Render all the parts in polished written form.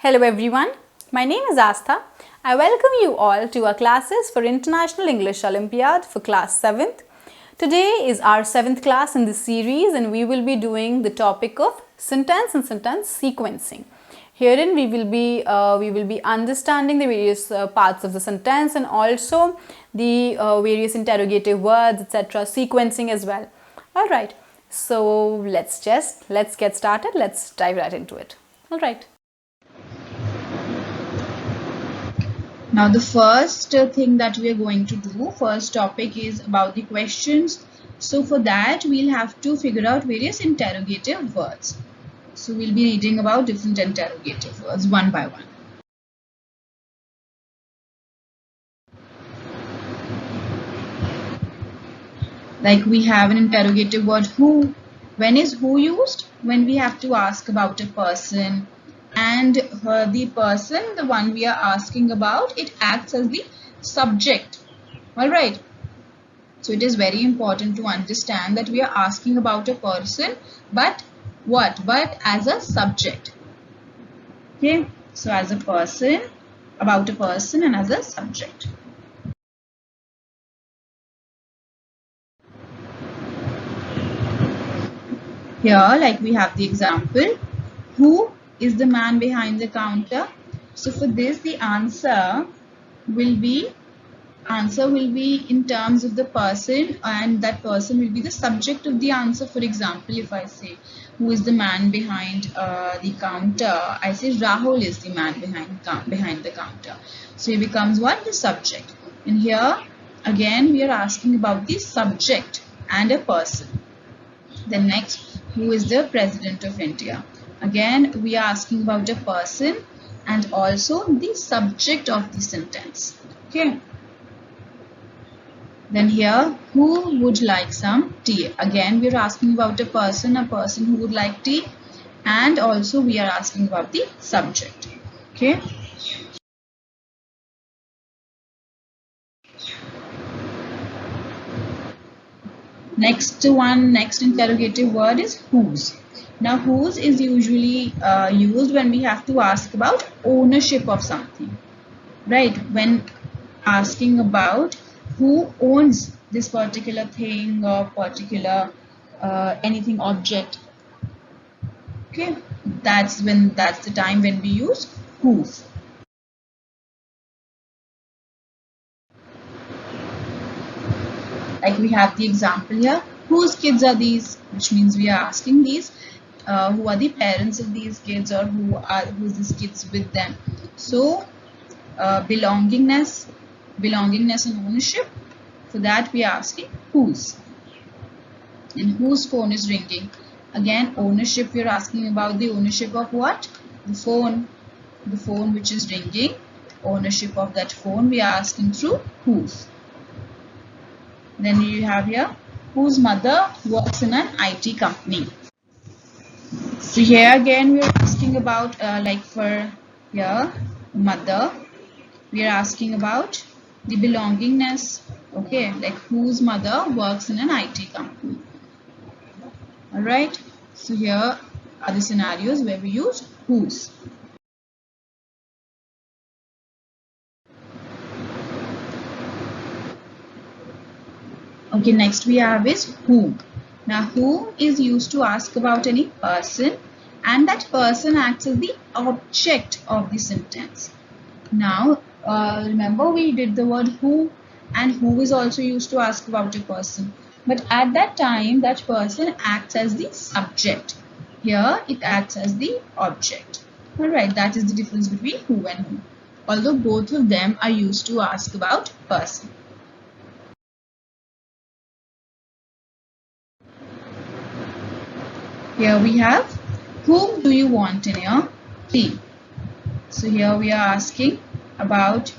Hello everyone, my name is Aastha. I welcome you all to our classes for International English Olympiad for class 7th. Today is our 7th class in this series and we will be doing the topic of sentence and sentence sequencing. Herein we will be understanding the various parts of the sentence and also the various interrogative words, etc. sequencing as well. Alright, so let's get started. Let's dive right into it. Alright. Now the first thing that we are going to do, first topic is about the questions. So for that we'll have to figure out various interrogative words. So we'll be reading about different interrogative words one by one. Like we have an interrogative word who. When is who used? When we have to ask about a person. And the person, the one we are asking about, it acts as the subject. Alright. So it is very important to understand that we are asking about a person, but what? But as a subject. Okay. So as a person, about a person and as a subject. Here, like we have the example, who is the man behind the counter? So for this, the answer will be in terms of the person, and that person will be the subject of the answer. For example, if I say who is the man behind the counter, I say Rahul is the man behind the counter. So it becomes what? The subject. And here again we are asking about the subject and a person. Then next, who is the President of India? Again, we are asking about a person and also the subject of the sentence. Okay. Then here, who would like some tea? Again, we are asking about a person who would like tea, and also we are asking about the subject. Okay. Next interrogative word is whose. Now whose is usually used when we have to ask about ownership of something, right? When asking about who owns this particular thing or particular anything, object. Okay, that's the time when we use whose. Like we have the example here, whose kids are these, which means we are asking these who are the parents of these kids, or who's these kids with them. So belongingness and ownership, for that we are asking whose. And whose phone is ringing? Again, ownership, we are asking about the ownership of what? The phone which is ringing. Ownership of that phone we are asking through whose. Then you have here, whose mother works in an IT company. So here again we are asking about like for here mother, we are asking about the belongingness. Okay, like whose mother works in an IT company. Alright, so here are the scenarios where we use whose. Okay, next we have is who. Now who is used to ask about any person, and that person acts as the object of the sentence. Now remember we did the word who, and who is also used to ask about a person, but at that time that person acts as the subject. Here it acts as the object. Alright, that is the difference between who and who, although both of them are used to ask about person. Here we have, whom do you want in your team? So here we are asking about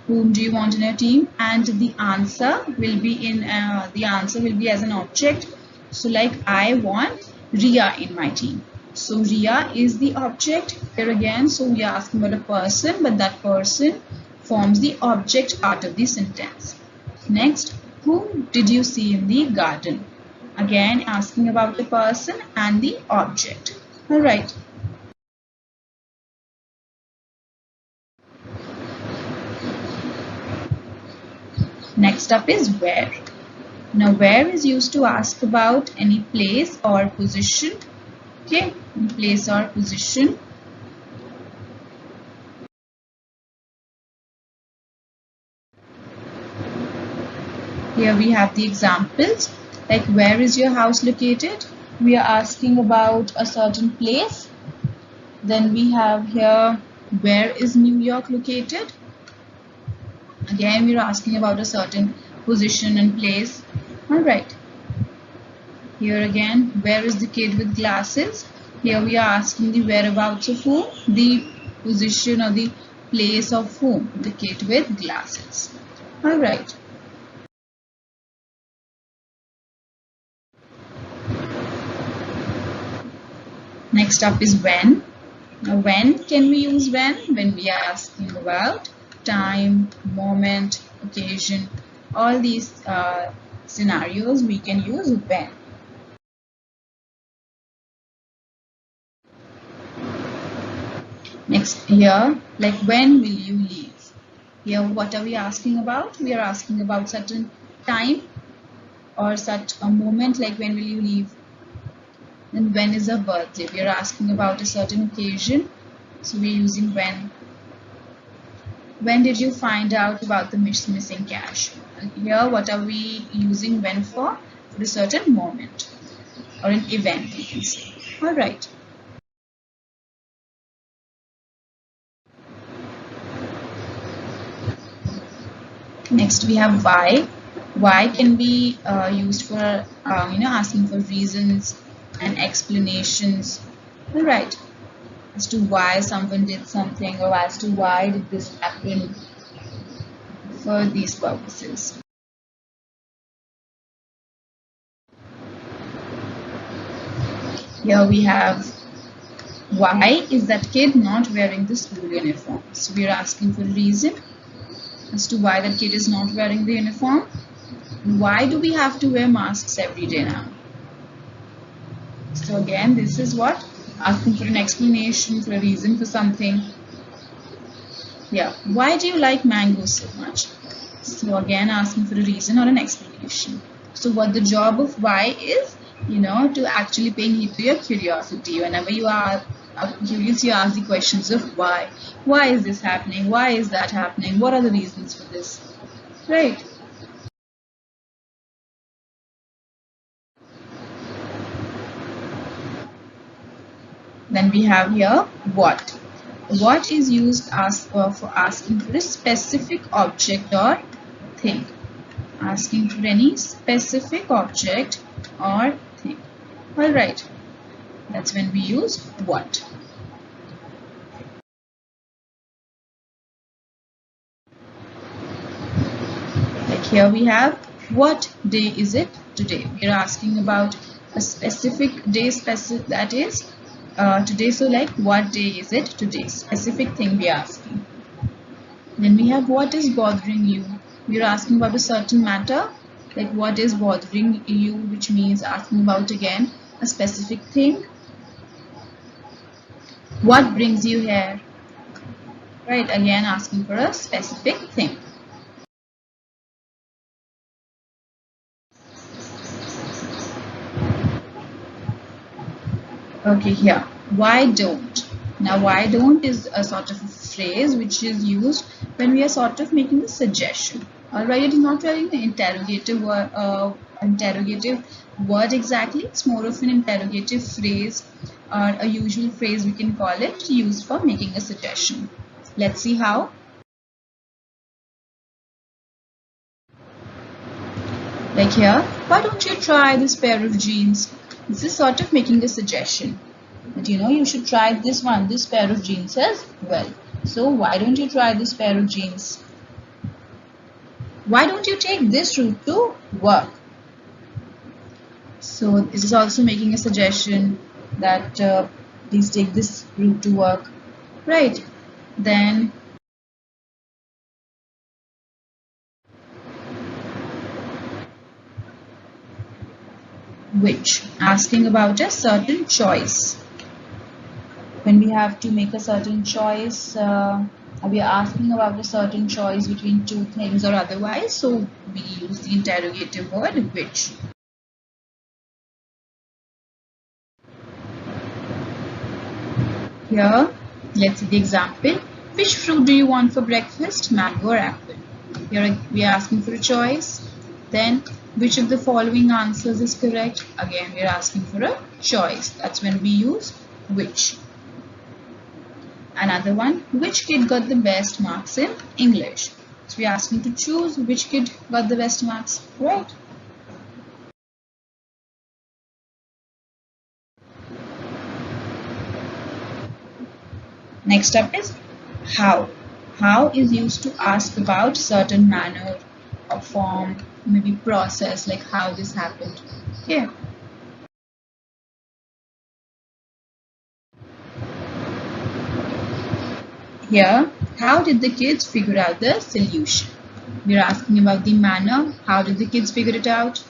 whom do you want in your team, and the answer will be as an object. So like I want Ria in my team. So Ria is the object here again. So we are asking about a person, but that person forms the object part of the sentence. Next, whom did you see in the garden? Again asking about the person and the object. Alright. Next up is where. Now where is used to ask about any place or position. Okay, place or position. Here we have the examples, like where is your house located? We are asking about a certain place. Then we have here, where is New York located? Again, we are asking about a certain position and place. Alright. Here again, where is the kid with glasses? Here we are asking the whereabouts of whom? The position or the place of whom? The kid with glasses. Alright. Next up is when. Now when can we use when? When we are asking about time, moment, occasion, all these scenarios we can use when. Next here, like when will you leave? Here what are we asking about? We are asking about certain time or such a moment, like when will you leave? And when is a birthday? We are asking about a certain occasion, so we are using when. When did you find out about the missing cash? Here what are we using when for? For a certain moment or an event, we can say. Alright. Next we have why. Why can be used for asking for reasons and explanations. Alright. As to why someone did something or as to why did this happen, for these purposes. Here we have, why is that kid not wearing the school uniform? So we are asking for a reason as to why that kid is not wearing the uniform. Why do we have to wear masks every day now? So again, this is what? Asking for an explanation, for a reason for something. Yeah, why do you like mangoes so much? So again, asking for a reason or an explanation. So what the job of why is, to actually paying heed to your curiosity. Whenever you are curious, you ask the questions of why. Why is this happening? Why is that happening? What are the reasons for this? Right. Then we have here what. What is used for asking for a specific object or thing. Asking for any specific object or thing. Alright. That's when we use what. Like here we have, what day is it today? We are asking about a specific day, that is today. So like, what day is it today? Specific thing we are asking. Then we have, what is bothering you? We are asking about a certain matter, like what is bothering you, which means asking about again a specific thing. What brings you here? Right, again asking for a specific thing. Okay, here, why don't? Now, why don't is a sort of a phrase which is used when we are sort of making a suggestion. Alright, it is not really an interrogative word exactly. It's more of an interrogative phrase or a usual phrase we can call it, used for making a suggestion. Let's see how. Like here, why don't you try this pair of jeans? This is sort of making a suggestion that you should try this pair of jeans as well. So why don't you try this pair of jeans? Why don't you take this route to work? So this is also making a suggestion that please take this route to work. Right. Then which, asking about a certain choice. When we have to make a certain choice, we are asking about a certain choice between two things or otherwise, so we use the interrogative word which. Here, let's see the example. Which fruit do you want for breakfast? Mango or apple? Here we are asking for a choice. Then, which of the following answers is correct? Again, we are asking for a choice. That's when we use which. Another one, which kid got the best marks in English? So we are asking to choose which kid got the best marks, right? Next up is how. How is used to ask about certain manner or form, maybe process, like how this happened. Okay. Here, how did the kids figure out the solution? We're asking about the manner. How did the kids figure it out?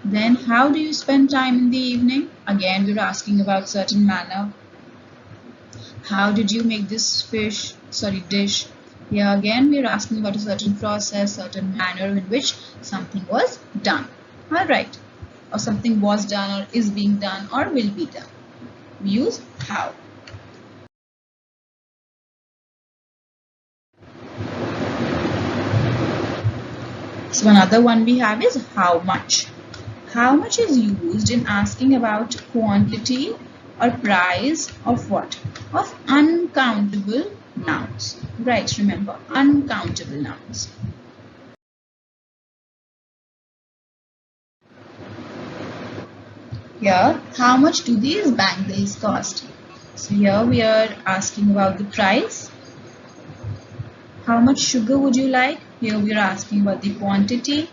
Then, how do you spend time in the evening? Again, we're asking about certain manner. How did you make this dish? Here again, we're asking about a certain process, certain manner in which something was done. Alright. Or something was done or is being done or will be done. We use how. So another one we have is how much. How much is used in asking about quantity or price of what? Of uncountable nouns. Right, remember, uncountable nouns. Here, how much do these bangles cost? So here we are asking about the price. How much sugar would you like? Here we are asking about the quantity.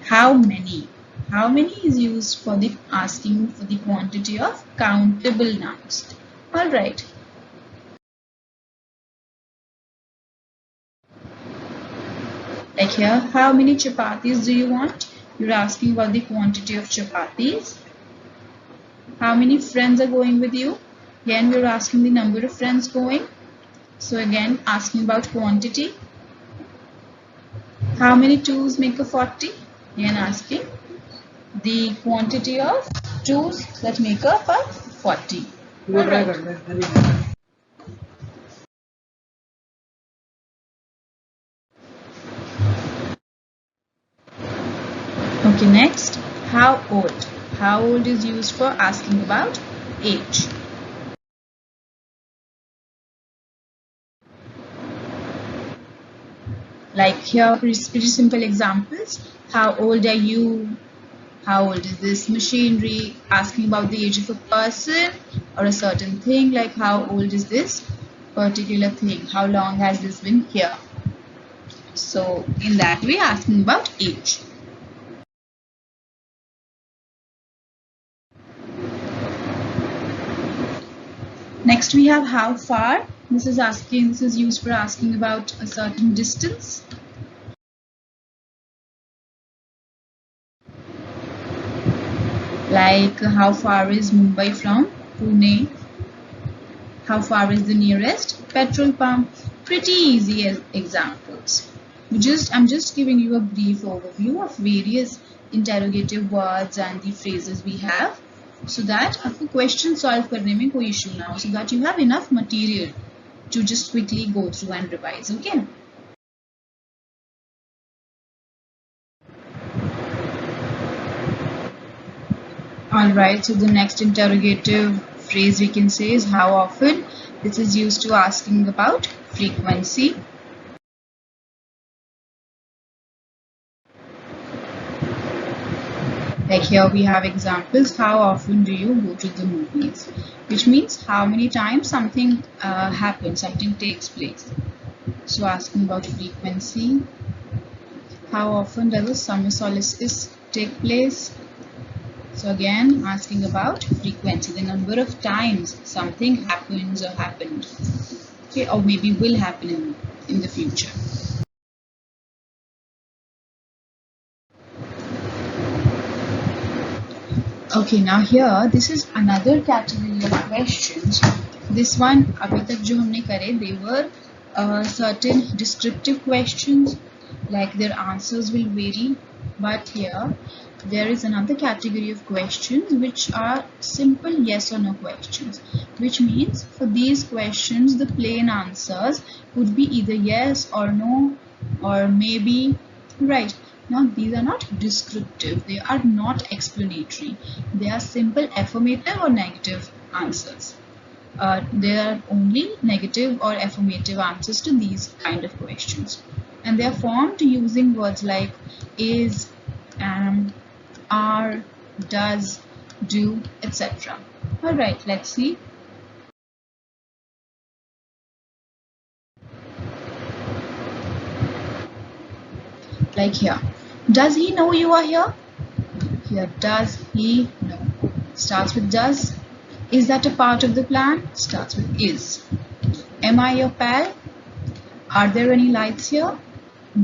How many? How many is used for the asking for the quantity of countable nouns. Alright. Like here, how many chapatis do you want? You're asking about the quantity of chapatis. How many friends are going with you? Again, we're asking the number of friends going. So again, asking about quantity. How many 2's make a 40? Again, asking the quantity of 2's that make up a 40. Okay, next, how old? How old is used for asking about age. Like here, pretty simple examples. How old are you? How old is this machinery? Asking about the age of a person or a certain thing, like how old is this particular thing? How long has this been here? So in that way, asking about age. Next we have how far. This is used for asking about a certain distance. Like how far is Mumbai from Pune? How far is the nearest petrol pump? Pretty easy examples. I'm just giving you a brief overview of various interrogative words and the phrases we have, so that आपको question solve करने में कोई issue ना हो, so that you have enough material to just quickly go through and revise. Okay. Alright, so the next interrogative phrase we can say is how often. This is used to asking about frequency. Like here we have examples. How often do you go to the movies? Which means how many times something happens, something takes place. So asking about frequency. How often does a summer solstice take place? So again, asking about frequency, the number of times something happens or happened. Okay, or maybe will happen in the future. Okay, now here, this is another category of questions This one अभी तक जो हमने करे, they were certain descriptive questions, like their answers will vary. But here there is another category of questions which are simple yes or no questions, which means for these questions the plain answers would be either yes or no or maybe, right? Now these are not descriptive, they are not explanatory, they are simple affirmative or negative answers. There are only negative or affirmative answers to these kind of questions, and they are formed using words like is, am, are, does, do, etc. Alright, let's see. Like here, does he know you are here? Here, does he know? Starts with does. Is that a part of the plan? Starts with is. Am I your pal? Are there any lights here?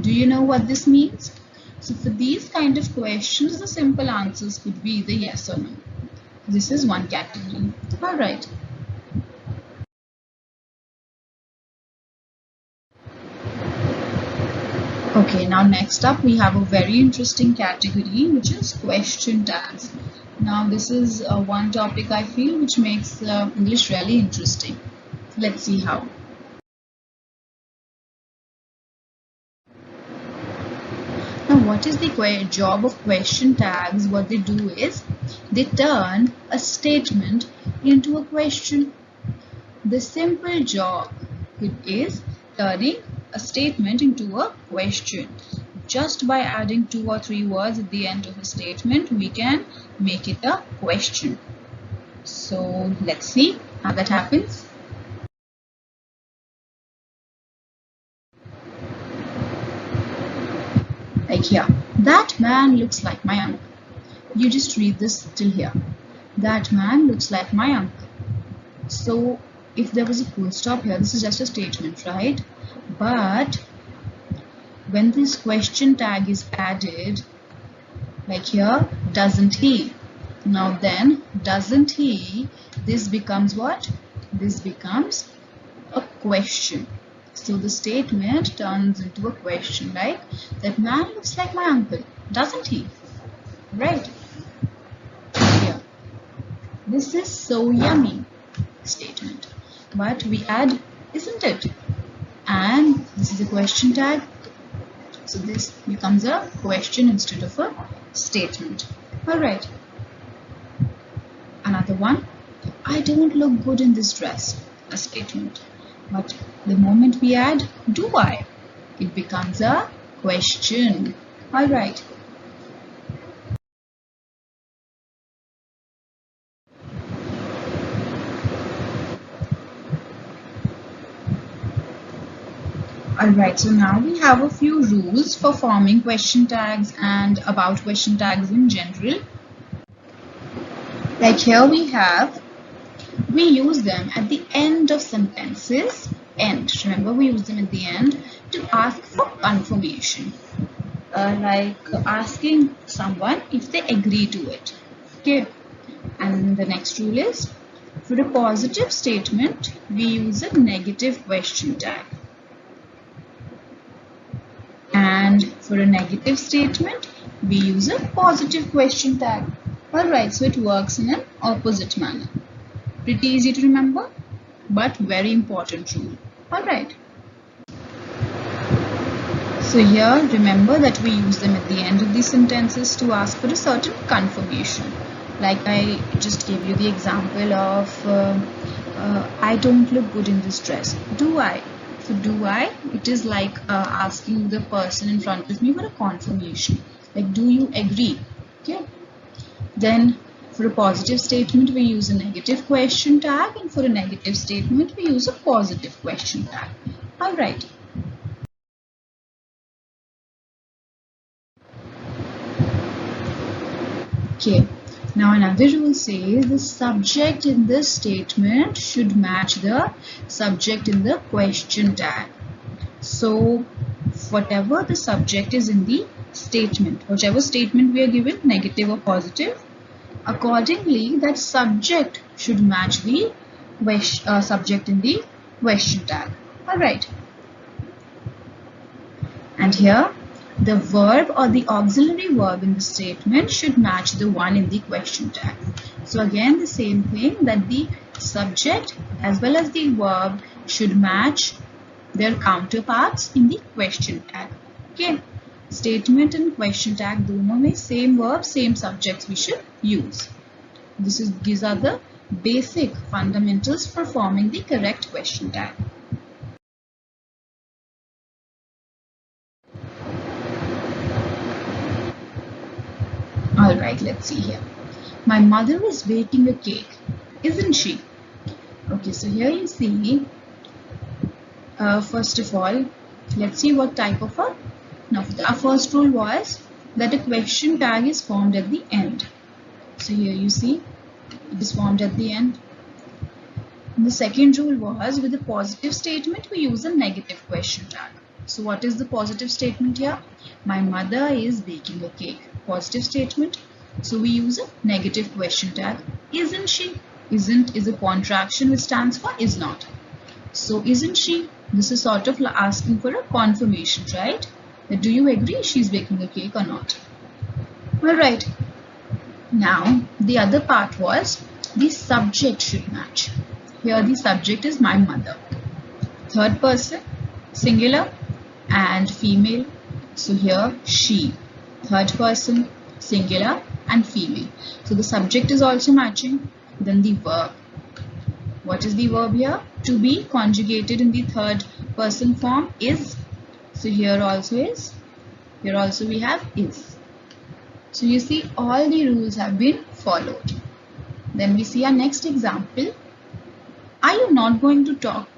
Do you know what this means? So for these kind of questions, the simple answers could be either yes or no. This is one category. Alright. Okay, now next up we have a very interesting category which is question tags. Now this is one topic I feel which makes English really interesting. Let's see how. Now what is the job of question tags? What they do is they turn a statement into a question. The simple job is turning a statement into a question. Just by adding 2 or 3 words at the end of a statement, we can make it a question. So let's see how that happens. Like here, that man looks like my uncle. You just read this till here. That man looks like my uncle. So if there was a full stop here, this is just a statement, right? But when this question tag is added, like here, doesn't he? Now then, doesn't he? This becomes what? This becomes a question. So the statement turns into a question, like that man looks like my uncle, doesn't he? Right? Here, this is so yummy statement, but we add isn't it, and this is a question tag, so this becomes a question instead of a statement. Alright, another one, I don't look good in this dress, a statement, but the moment we add do I, it becomes a question. Alright, Alright, so now we have a few rules for forming question tags and about question tags in general. Like here we use them at the end of sentences. End. Remember, we use them at the end to ask for confirmation. Like asking someone if they agree to it. Okay. And the next rule is, for a positive statement, we use a negative question tag. And for a negative statement, we use a positive question tag. Alright, so it works in an opposite manner. Pretty easy to remember, but very important rule. Alright. So here, remember that we use them at the end of these sentences to ask for a certain confirmation. Like I just gave you the example of, I don't look good in this dress. Do I? So do I, it is like asking the person in front of me for a confirmation. Like, do you agree? Okay. Then for a positive statement, we use a negative question tag, and for a negative statement, we use a positive question tag. Alright. Okay. Now another rule says the subject in this statement should match the subject in the question tag. So whatever the subject is in the statement, whichever statement we are given, negative or positive, accordingly that subject should match the subject in the question tag. Alright. And here, the verb or the auxiliary verb in the statement should match the one in the question tag. So again, the same thing, that the subject as well as the verb should match their counterparts in the question tag. Okay. Statement and question tag दोनों में same verb, same subjects we should use. These are the basic fundamentals for forming the correct question tag. Alright, let's see here. My mother is baking a cake, isn't she? Okay, so here you see, first of all, let's see what type of a. Now, our first rule was that a question tag is formed at the end. So here you see, it is formed at the end. And the second rule was, with a positive statement, we use a negative question tag. So what is the positive statement here? My mother is baking a cake. Positive statement. So we use a negative question tag. Isn't she? Isn't is a contraction which stands for is not. So isn't she? This is sort of asking for a confirmation, right? That do you agree she's baking a cake or not? Alright. Now the other part was the subject should match. Here the subject is my mother. Third person, singular and female. So here she. Third person, singular and female. So the subject is also matching. Then the verb. What is the verb here? To be conjugated in the third person form is. So here also is. Here also we have is. So you see all the rules have been followed. Then we see our next example. Are you not going to talk?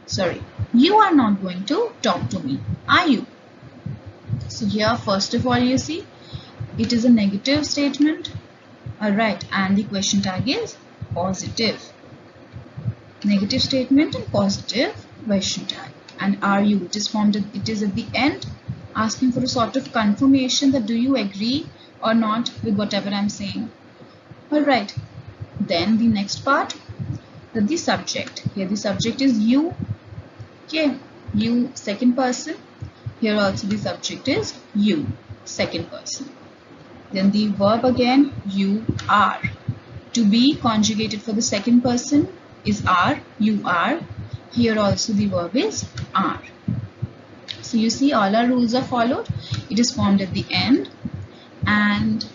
Sorry, you are not going to talk to me, are you? So here first of all you see it is a negative statement. Alright, and the question tag is positive. Negative statement and positive question tag. And are you, it is formed, it is at the end, asking for a sort of confirmation that do you agree or not with whatever I'm saying. Alright, then the next part, that the subject. Here the subject is you. Okay, you, second person. Here also the subject is you, second person. Then the verb again, you are. To be conjugated for the second person is are, you are. Here also the verb is are. So you see all our rules are followed. It is formed at the end, and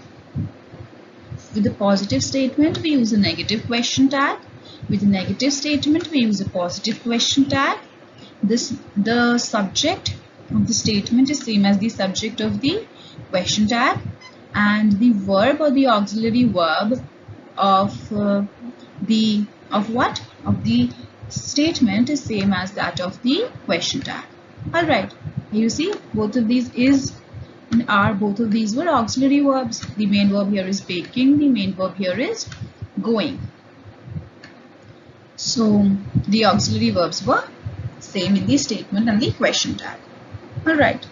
with a positive statement we use a negative question tag. With a negative statement we use a positive question tag. The subject of the statement is same as the subject of the question tag, and the verb or the auxiliary verb of the statement is same as that of the question tag. Alright, you see both of these is and are, both of these were auxiliary verbs. The main verb here is baking, the main verb here is going. So the auxiliary verbs were same in the statement and the question tag. Alright.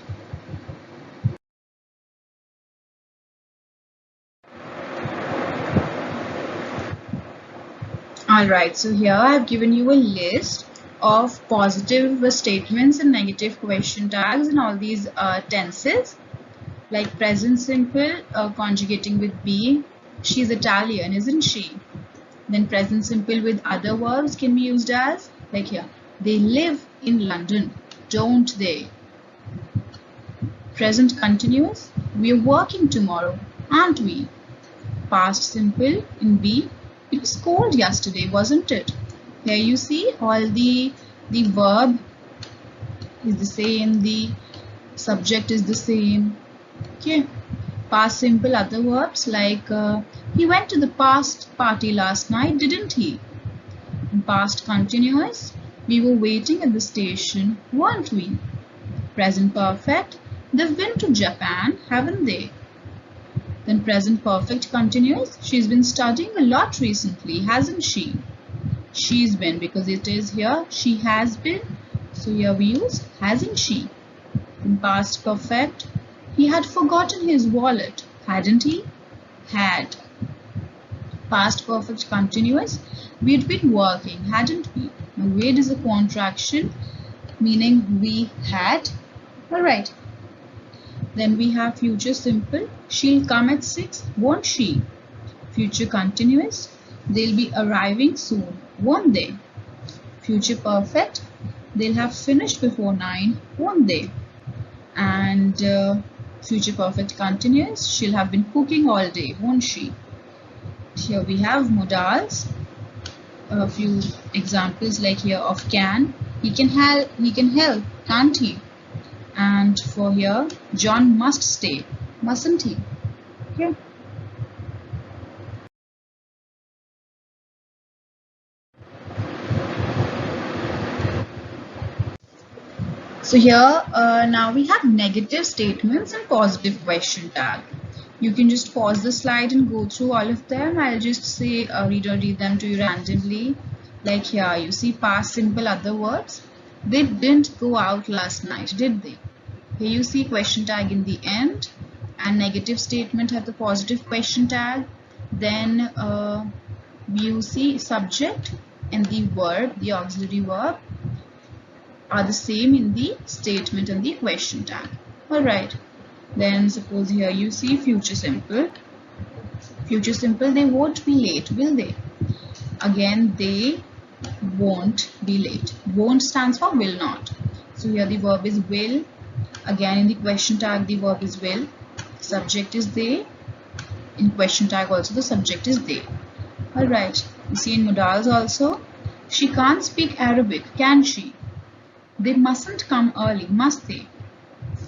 Alright, so here I have given you a list of positive statements and negative question tags in all these tenses, like present simple conjugating with be. She's Italian, isn't she? Then present simple with other verbs can be used as, like here, they live in London, don't they? Present continuous, we're working tomorrow, aren't we? Past simple in be, it was cold yesterday, wasn't it? Here you see all the verb is the same, the subject is the same. Okay. Past simple other verbs like he went to the past party last night, didn't he? In past continuous, we were waiting at the station, weren't we? Present perfect, they've been to Japan, haven't they? Then present perfect continuous, she's been studying a lot recently, hasn't she? She's been, because it is here, she has been. So here we use hasn't she. In past perfect, he had forgotten his wallet, hadn't he? Had. Past perfect continuous. We'd been working, hadn't we? Now, we'd is a contraction, meaning we had. Alright. Then we have future simple. She'll come at 6, won't she? Future continuous. They'll be arriving soon, won't they? Future perfect. They'll have finished before 9, won't they? And future perfect continuous. She'll have been cooking all day, won't she? Here we have modals. A few examples like here of can. He can help, can't he? And for here, John must stay, mustn't he? Okay. So here now we have negative statements and positive question tag. You can just pause the slide and go through all of them. I'll just say read them to you randomly. Like here you see past simple other words. They didn't go out last night, did they? Here you see question tag in the end, and negative statement have the positive question tag. Then you see subject and the verb, the auxiliary verb, are the same in the statement and the question tag. Alright. Then suppose here you see future simple. Future simple, they won't be late, will they? Again, they won't be late. Won't stands for will not. So here the verb is will. Again in the question tag the verb is will. Subject is they. In question tag also the subject is they. Alright. You see in modals also. She can't speak Arabic, can she? They mustn't come early, must they?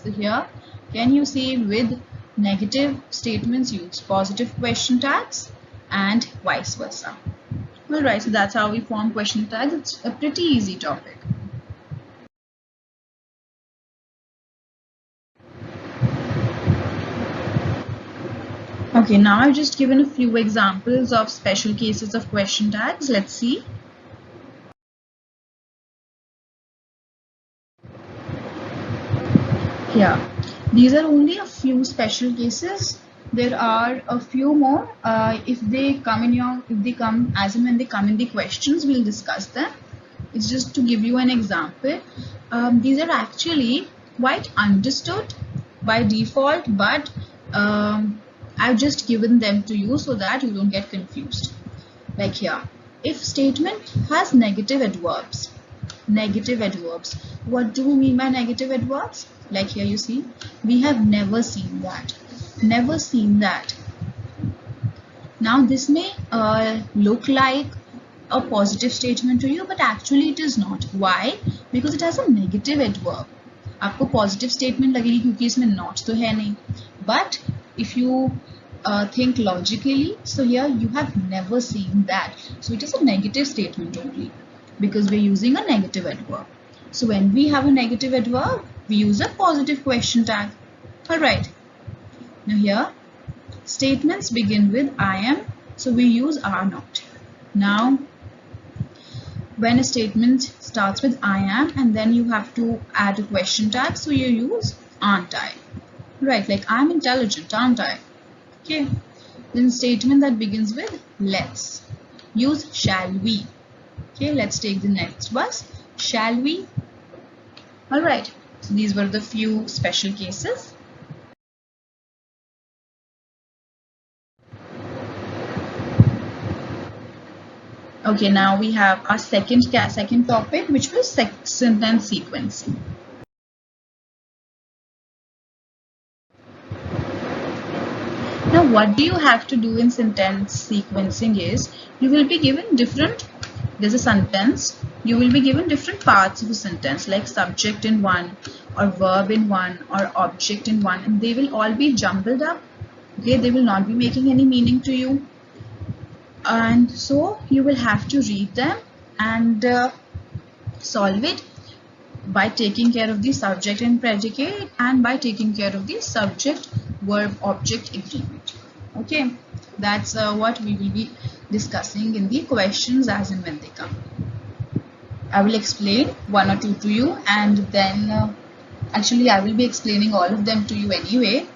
So here, can you see with negative statements use positive question tags and vice versa. Alright, so that's how we form question tags. It's a pretty easy topic. Okay, now I've just given a few examples of special cases of question tags. Let's see. Here, these are only a few special cases. There are a few more. If they come as and when they come in the questions, we'll discuss them. It's just to give you an example. These are actually quite understood by default, but I've just given them to you so that you don't get confused. Like here, if statement has negative adverbs. Negative adverbs. What do we mean by negative adverbs? Like here you see, we have never seen that. Never seen that. Now this may look like a positive statement to you, but actually it is not. Why? Because it has a negative adverb. आपको positive statement लगेगी क्योंकि इसमें not तो है नहीं. But if you think logically, so here you have never seen that. So it is a negative statement only because we're using a negative adverb. So when we have a negative adverb, we use a positive question tag. Alright. Now here, statements begin with I am, so we use are not. Now, when a statement starts with I am and then you have to add a question tag, so you use aren't I. Right, like I'm intelligent, aren't I? Okay. Then statement that begins with let's. Use shall we. Okay, let's take the next verse. Shall we? Alright, so these were the few special cases. Okay, now we have our second topic, which was sentence sequencing. Now, what do you have to do in sentence sequencing is, you will be given different, there's a sentence, you will be given different parts of a sentence, like subject in one, or verb in one, or object in one, and they will all be jumbled up. Okay, they will not be making any meaning to you. And so you will have to read them and solve it by taking care of the subject and predicate and by taking care of the subject verb object agreement. Okay, that's what we will be discussing in the questions as and when they come. I will explain one or two to you, and then actually I will be explaining all of them to you anyway,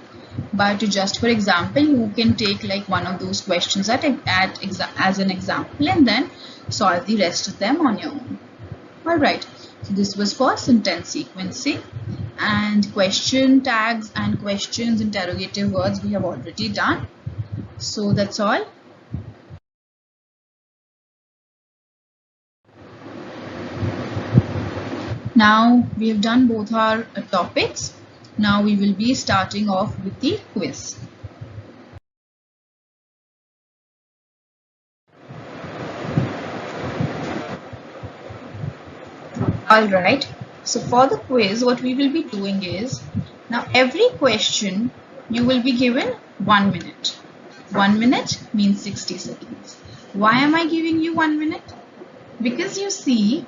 but just for example, you can take like one of those questions as an example and then solve the rest of them on your own. Alright, so this was for sentence sequencing, and question tags and questions, interrogative words we have already done. So that's all. Now we have done both our topics. Now we will be starting off with the quiz. Alright, so for the quiz, what we will be doing is, now every question you will be given 1 minute. 1 minute means 60 seconds. Why am I giving you 1 minute? Because you see,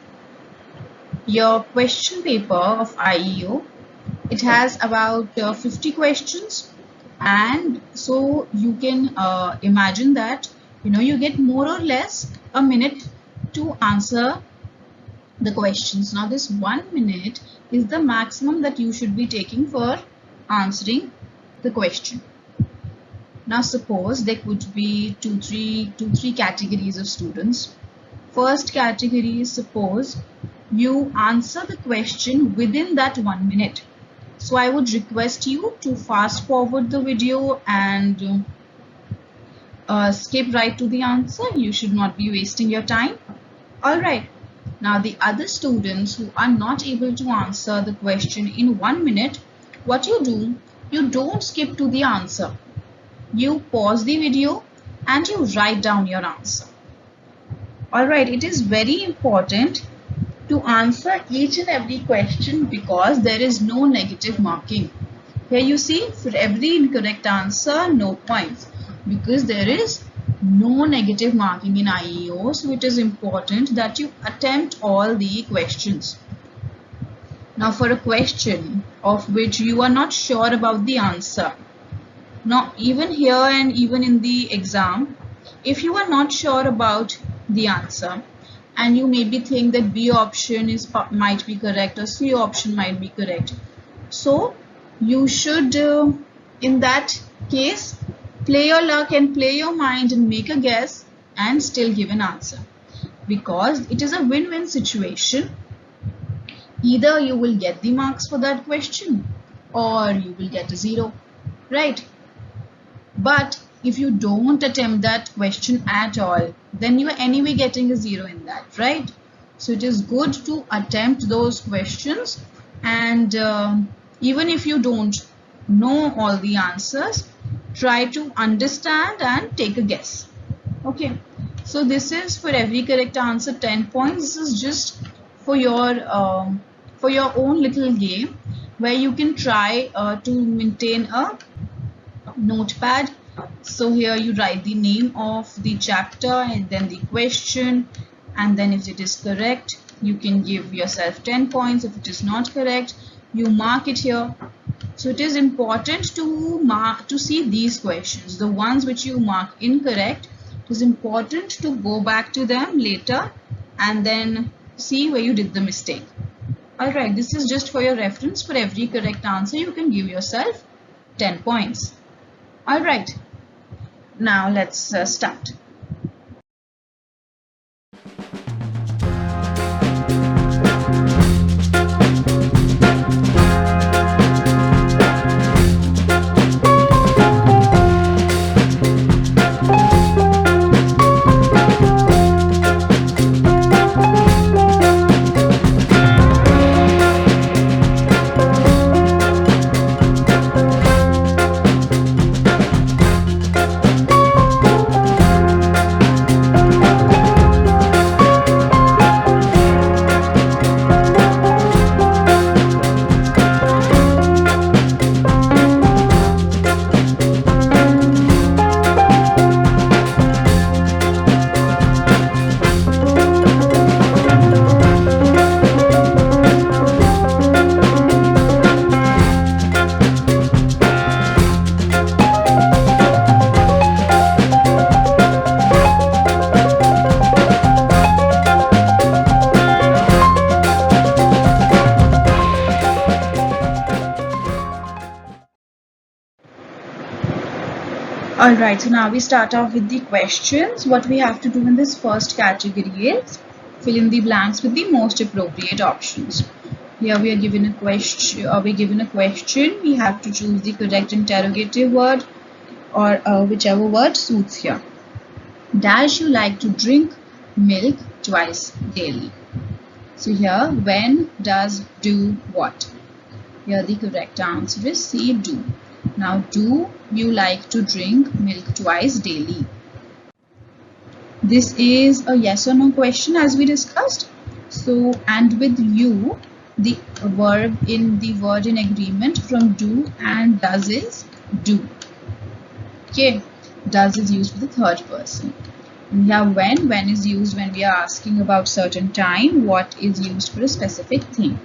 your question paper of IEO, it has about 50 questions, and so you can imagine that you get more or less a minute to answer the questions. Now this 1 minute is the maximum that you should be taking for answering the question. Now suppose there could be two, three categories of students. First category is, suppose you answer the question within that 1 minute. So I would request you to fast forward the video and skip right to the answer. You should not be wasting your time. Alright. Now the other students who are not able to answer the question in 1 minute, what you do, you don't skip to the answer. You pause the video and you write down your answer. Alright, it is very important to answer each and every question because there is no negative marking. Here you see, for every incorrect answer, no points, because there is no negative marking in IEO. So it is important that you attempt all the questions. Now for a question of which you are not sure about the answer, now even here and even in the exam, if you are not sure about the answer and you maybe think that B option might be correct or C option might be correct, so you should in that case play your luck and play your mind and make a guess and still give an answer, because it is a win-win situation. Either you will get the marks for that question or you will get a 0, right? But if you don't attempt that question at all, then you are anyway getting a 0 in that, right? So it is good to attempt those questions, and even if you don't know all the answers, try to understand and take a guess. Okay, so this is for every correct answer 10 points. This is just for your own little game where you can try to maintain a notepad. So here you write the name of the chapter and then the question, and then if it is correct you can give yourself 10 points. If it is not correct, you mark it here. So it is important to see these questions. The ones which you mark incorrect, it is important to go back to them later and then see where you did the mistake. Alright, this is just for your reference. For every correct answer you can give yourself 10 points. Alright, now let's start. Alright, so now we start off with the questions. What we have to do in this first category is fill in the blanks with the most appropriate options. Here we are given a question. We have to choose the correct interrogative word or whichever word suits here. Dash you like to drink milk twice daily. So here, when, does, do, what? Here the correct answer is C, do. Now, do you like to drink milk twice daily? This is a yes or no question as we discussed. So, and with you, the verb in the word in agreement from do and does is do. Okay, does is used for the third person. And here when is used when we are asking about certain time, what is used for a specific thing.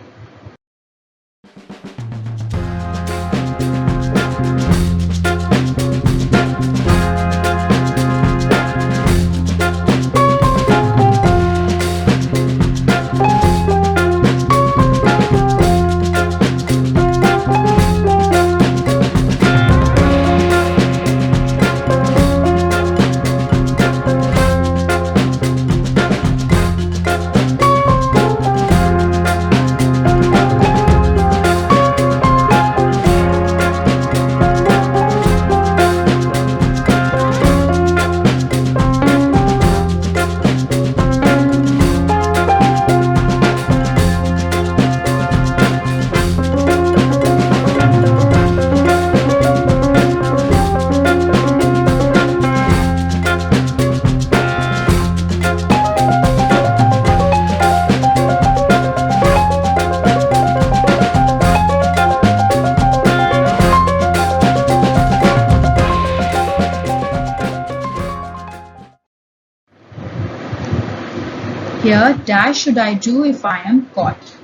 Here, dash should I do if I am caught?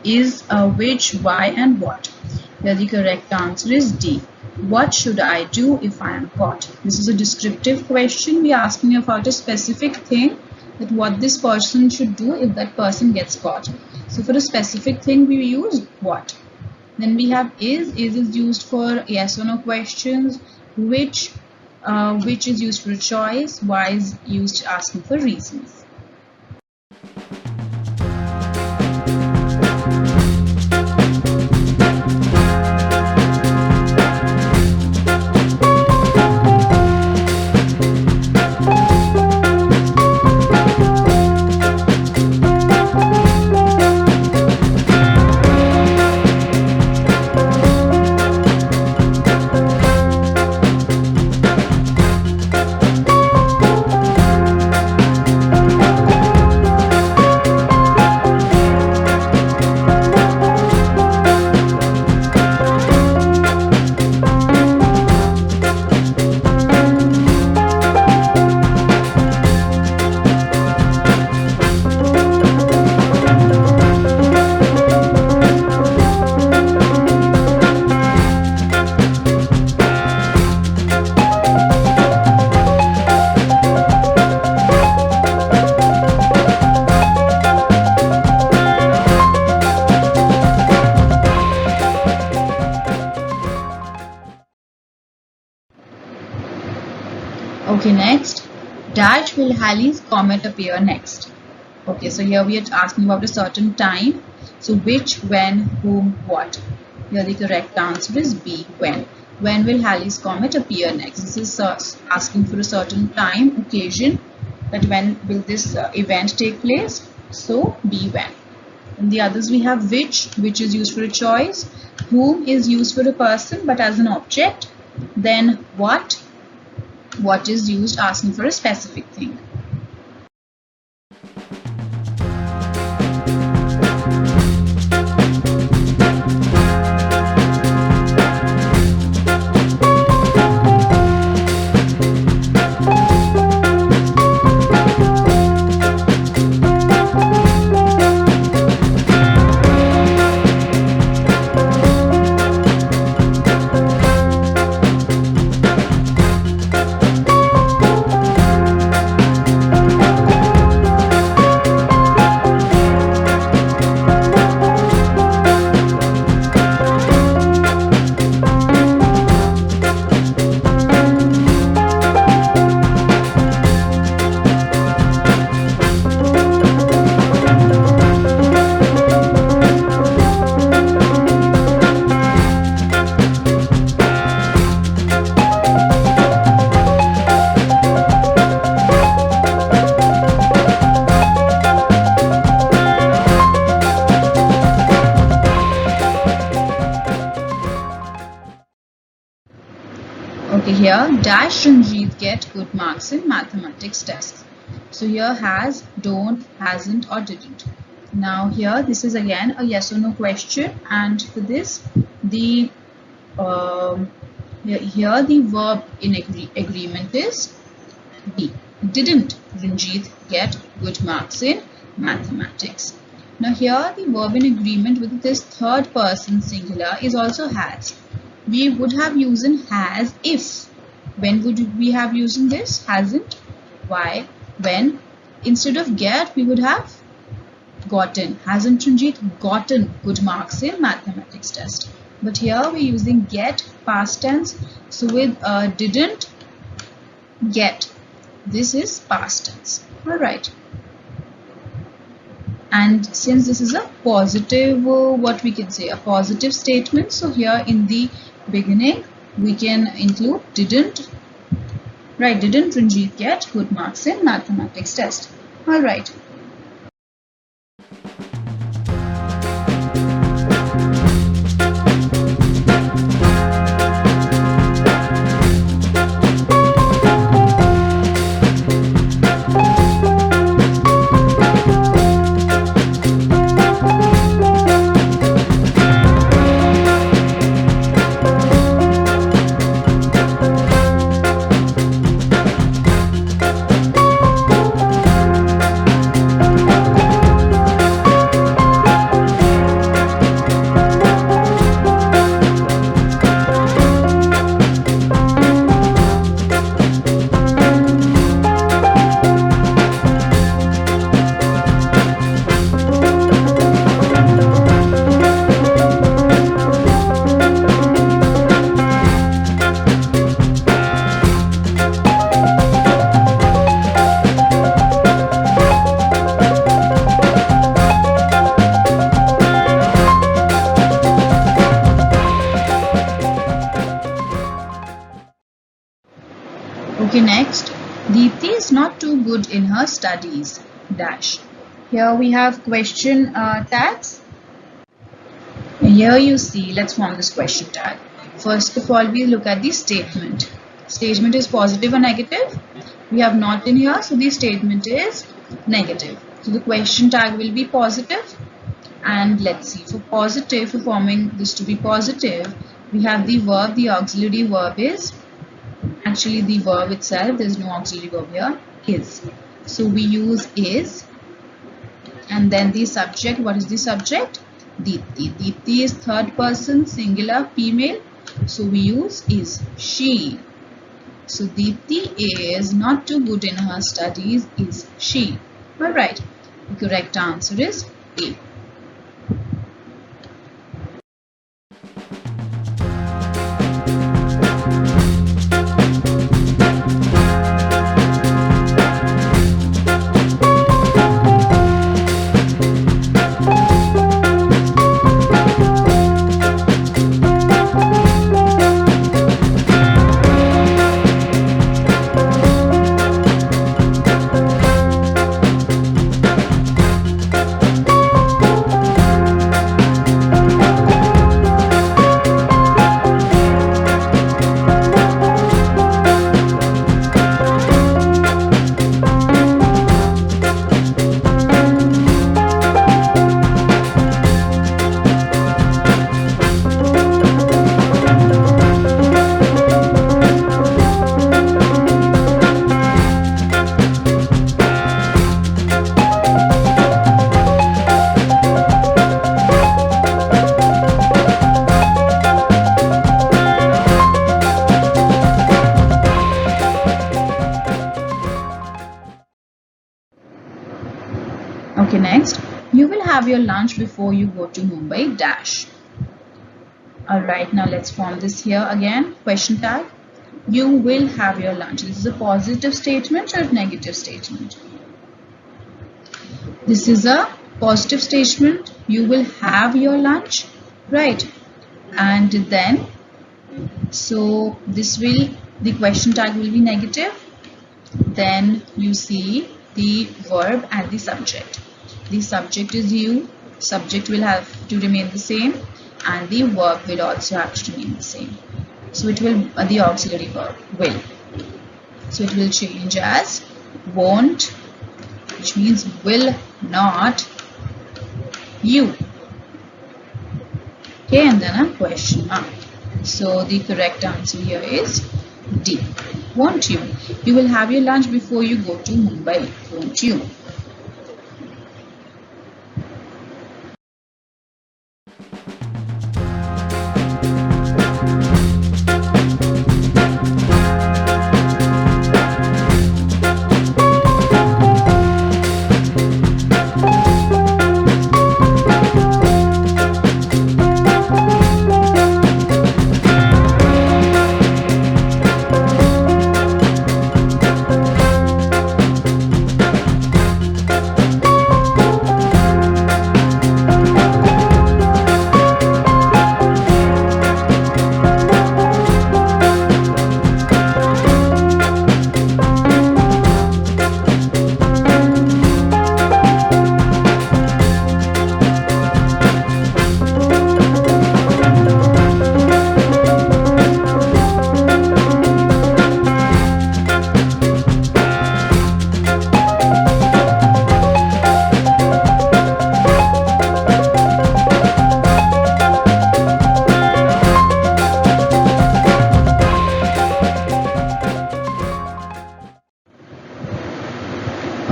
Is which, why and what? Here the correct answer is D. What should I do if I am caught? This is a descriptive question. We are asking about a specific thing, that what this person should do if that person gets caught. So for a specific thing we use what. Then we have is used for yes or no questions. Which is used for a choice. Why is used asking for reasons. Okay, next, dash will Halley's comet appear next? Okay, so here we are asking about a certain time. So which, when, whom, what? Here the correct answer is B, when. When will Halley's comet appear next? This is asking for a certain time, occasion, that when will this event take place? So B, when. In the others we have which is used for a choice. Whom is used for a person but as an object. Then what is used asking for a specific thing. here dash Ranjit get good marks in mathematics tests. So here has, don't, hasn't or didn't. Now here this is again a yes or no question, and for this the here the verb in agreement is B. Didn't Ranjit get good marks in mathematics? Now here the verb in agreement with this third person singular is also has. We would have used has if. When would we have used this? Hasn't. Why? When instead of get we would have gotten. Hasn't Ranjit gotten good marks in mathematics test? But here we're using get past tense. So with didn't get, this is past tense. Alright. And since this is a positive, what we can say, a positive statement. So here in the beginning we can include didn't. Right, didn't Ranjit get good marks in mathematics test? Alright. Okay, next, Deepthi is not too good in her studies. Dash. Here we have question tags. And here you see, let's form this question tag. First of all, we look at the statement. Statement is positive or negative? We have not in here, so the statement is negative. So the question tag will be positive. And let's see, for positive, for forming this to be positive, we have the verb, the auxiliary verb is, actually the verb itself, there is no auxiliary verb here, is. So we use is, and then the subject, what is the subject? Deepthi. Deepthi is third person, singular, female, so we use is, she. So Deepthi is not too good in her studies, is she. Alright, the correct answer is A. Okay, next, you will have your lunch before you go to Mumbai, dash. Alright, now let's form this here again, question tag. You will have your lunch. This is a positive statement or a negative statement? This is a positive statement. You will have your lunch, right? And then, so this will, the question tag will be negative. Then you see the verb and the subject. The subject is you, subject will have to remain the same, and the verb will also have to remain the same. So it will the auxiliary verb will. So it will change as won't, which means will not you. Okay, and then a question mark. So the correct answer here is D. Won't you? You will have your lunch before you go to Mumbai, won't you?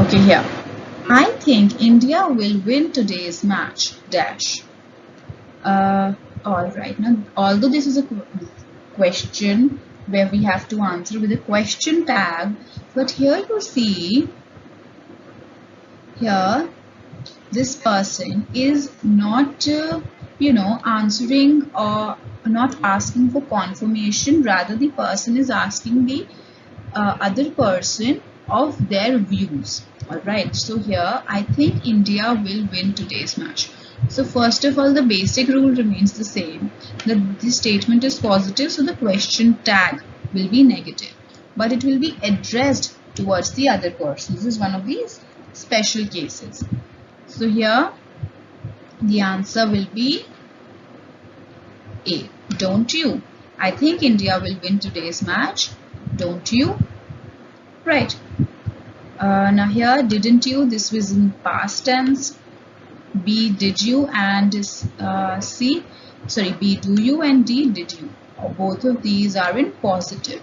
Okay, here. I think India will win today's match. Dash. Alright. Now, although this is a question where we have to answer with a question tag, but here you see, here, this person is not, answering or not asking for confirmation. Rather, the person is asking the other person of their views. Alright, so here I think India will win today's match. So first of all, the basic rule remains the same, that the statement is positive, so the question tag will be negative, but it will be addressed towards the other person. This is one of these special cases. So here the answer will be A. Don't you? I think India will win today's match. Don't you? Right. Now here, didn't you? This was in past tense. B, did you? And C, sorry, B, do you? And D, did you? Both of these are in positive.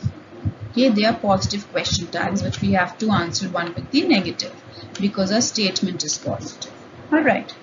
Okay, they are positive question tags, which we have to answer one with the negative because our statement is positive. All right.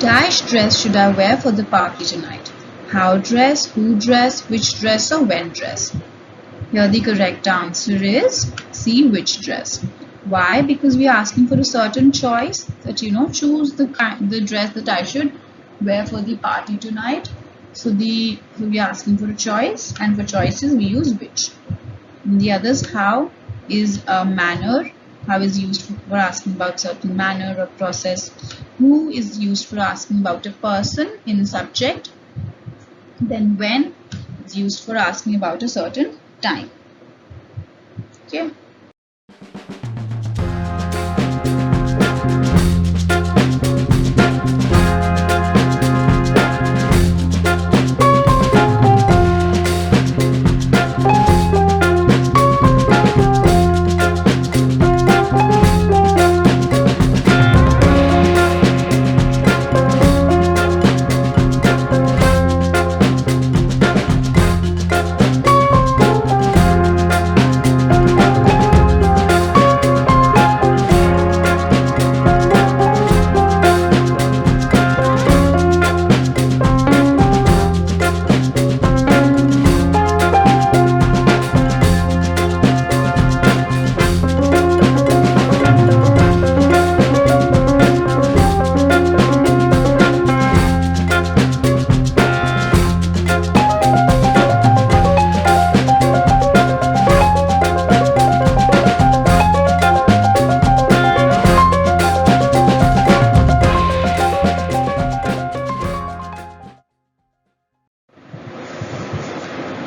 Dash dress should I wear for the party tonight? How dress, who dress, which dress or when dress? Here the correct answer is C, which dress. Why? Because we are asking for a certain choice that choose the dress that I should wear for the party tonight. So we are asking for a choice, and for choices we use which. And the others, how is a manner. How is used for asking about certain manner or process. Who is used for asking about a person in subject. Then when is used for asking about a certain time. Okay.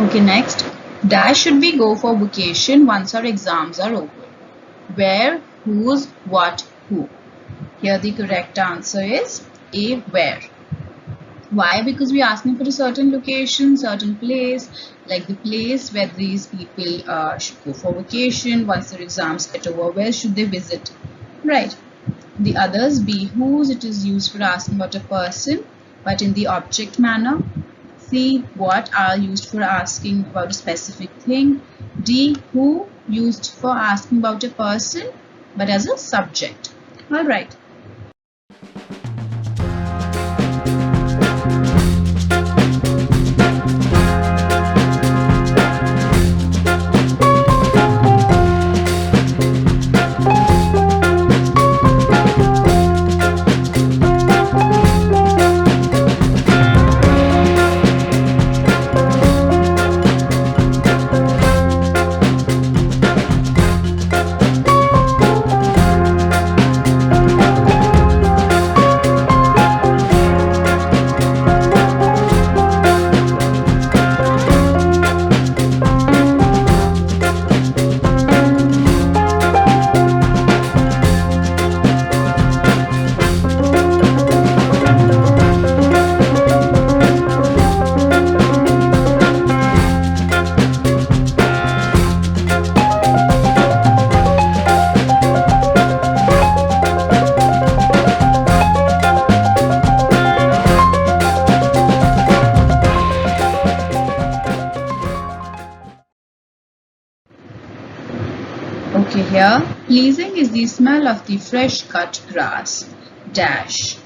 Okay, next. Dash should we go for vacation once our exams are over? Where, whose, what, who? Here the correct answer is A, where. Why? Because we are asking for a certain location, certain place, like the place where these people should go for vacation once their exams get over. Where should they visit? Right. The others, B, whose, it is used for asking about a person, but in the object manner. C, what, are used for asking about a specific thing. D, who, used for asking about a person, but as a subject. All right. Okay, here, pleasing is the smell of the fresh cut grass. Dash.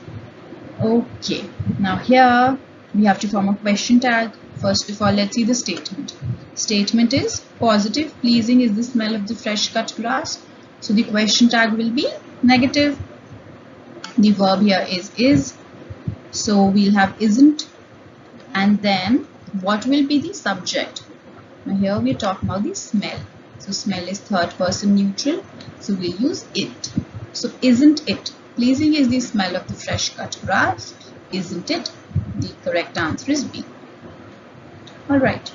Okay, now here we have to form a question tag. First of all, let's see the statement. Statement is positive, pleasing is the smell of the fresh cut grass. So the question tag will be negative. The verb here is. So we'll have isn't. And then what will be the subject? Now here we're talking about the smell. So smell is third person neutral. So we'll use it. So isn't it? Pleasing is the smell of the fresh cut grass. Isn't it? The correct answer is B. Alright.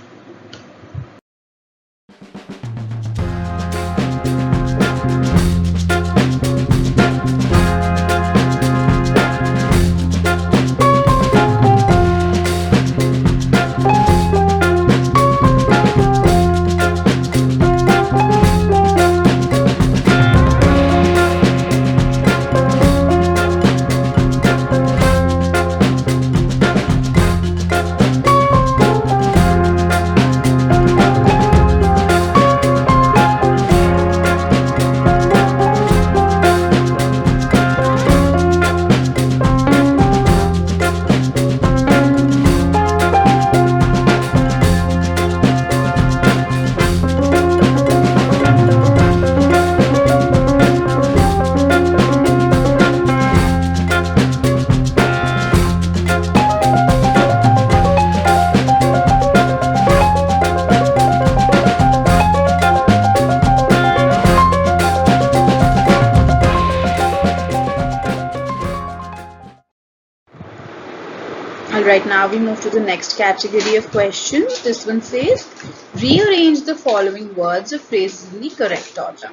Alright, now we move to the next category of questions. This one says, rearrange the following words or phrases in the correct order.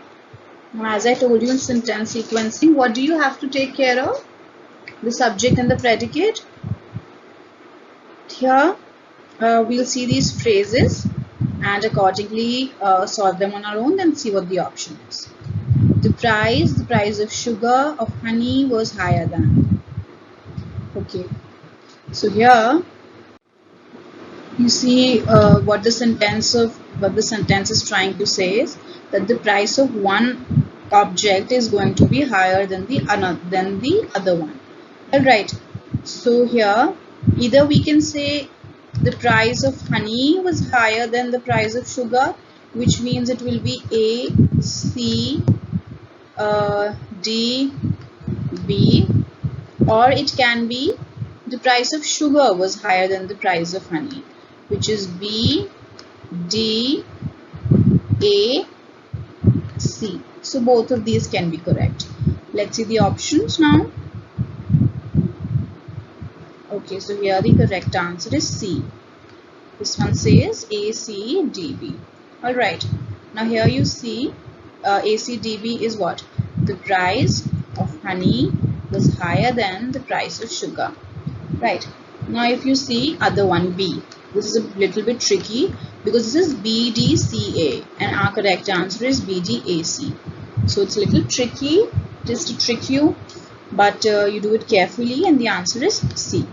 Now, as I told you in sentence sequencing, what do you have to take care of? The subject and the predicate. Here, we'll see these phrases and accordingly solve them on our own and see what the option is. The price of sugar, of honey was higher than. Okay. So here you see what the sentence is trying to say is that the price of one object is going to be higher than the other one. Alright, so here either we can say the price of honey was higher than the price of sugar, which means it will be A, C, D, B, or it can be the price of sugar was higher than the price of honey, which is B, D, A, C. So both of these can be correct. Let's see the options now. Okay, so here the correct answer is C. This one says ACDB. Alright, now here you see ACDB is what? The price of honey was higher than the price of sugar. Right, now if you see other one, B. This is a little bit tricky because this is BDCA and our correct answer is BDAC. So it's a little tricky, just to trick you, but you do it carefully and the answer is C.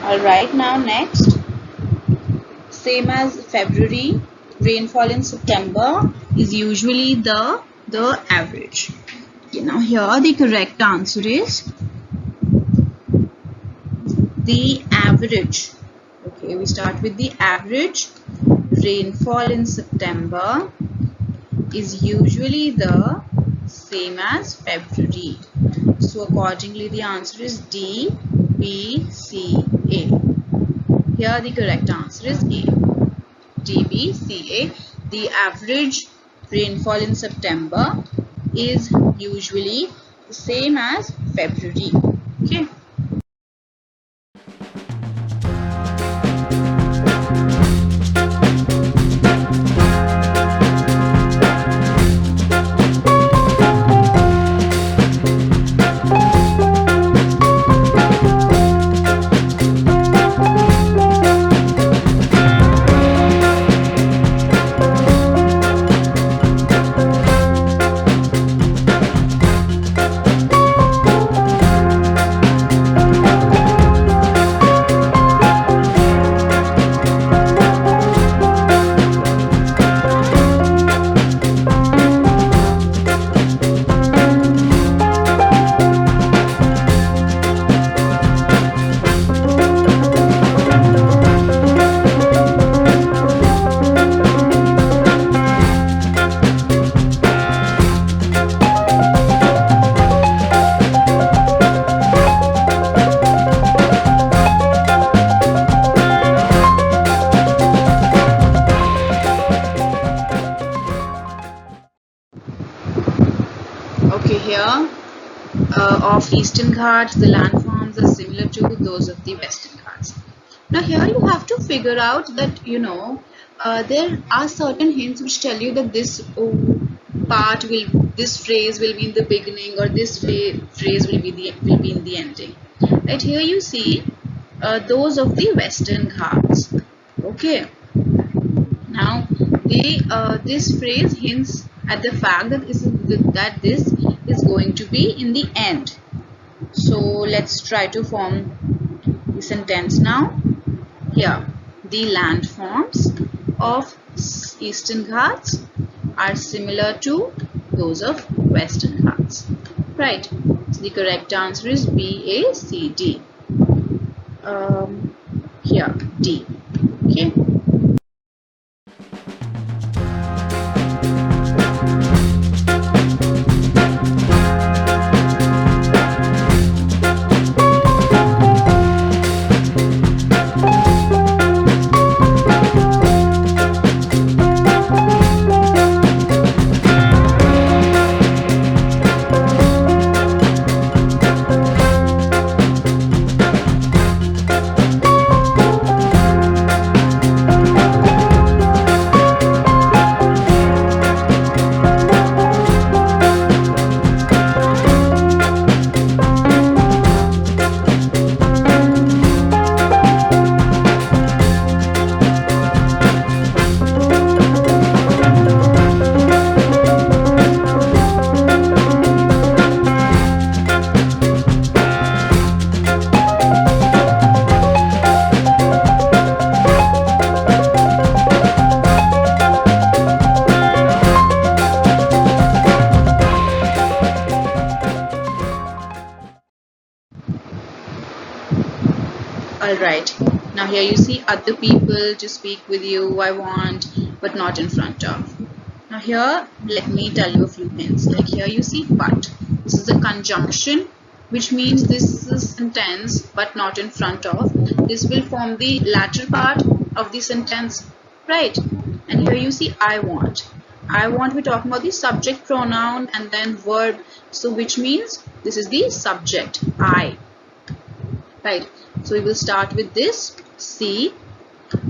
Alright, now next, same as February, rainfall in September is usually the average. Okay, now here the correct answer is the average. Okay, we start with the average. Rainfall in September is usually the same as February. So accordingly the answer is D, B, C, A. Here the correct answer is A. D, B, C, A. The average rainfall in September is usually the same as February. Okay. Of Eastern Ghats, the landforms are similar to those of the Western Ghats. Now here you have to figure out that there are certain hints which tell you that this phrase will be in the beginning or this phrase will be in the ending. Right, here you see those of the Western Ghats. Okay. Now this phrase hints at the fact that this is going to be in the end. So let's try to form the sentence now. Here, the landforms of Eastern Ghats are similar to those of Western Ghats. Right. So the correct answer is B, A, C, D. Here, D. Okay. here you see other people to speak with you, I want, but not in front of. Now here, let me tell you a few hints. Like here you see but. This is a conjunction, which means this is a sentence but not in front of. This will form the latter part of the sentence, right? And here you see I want. I want, we're talking about the subject pronoun and then verb. So which means this is the subject, I. Right. So we will start with this, see.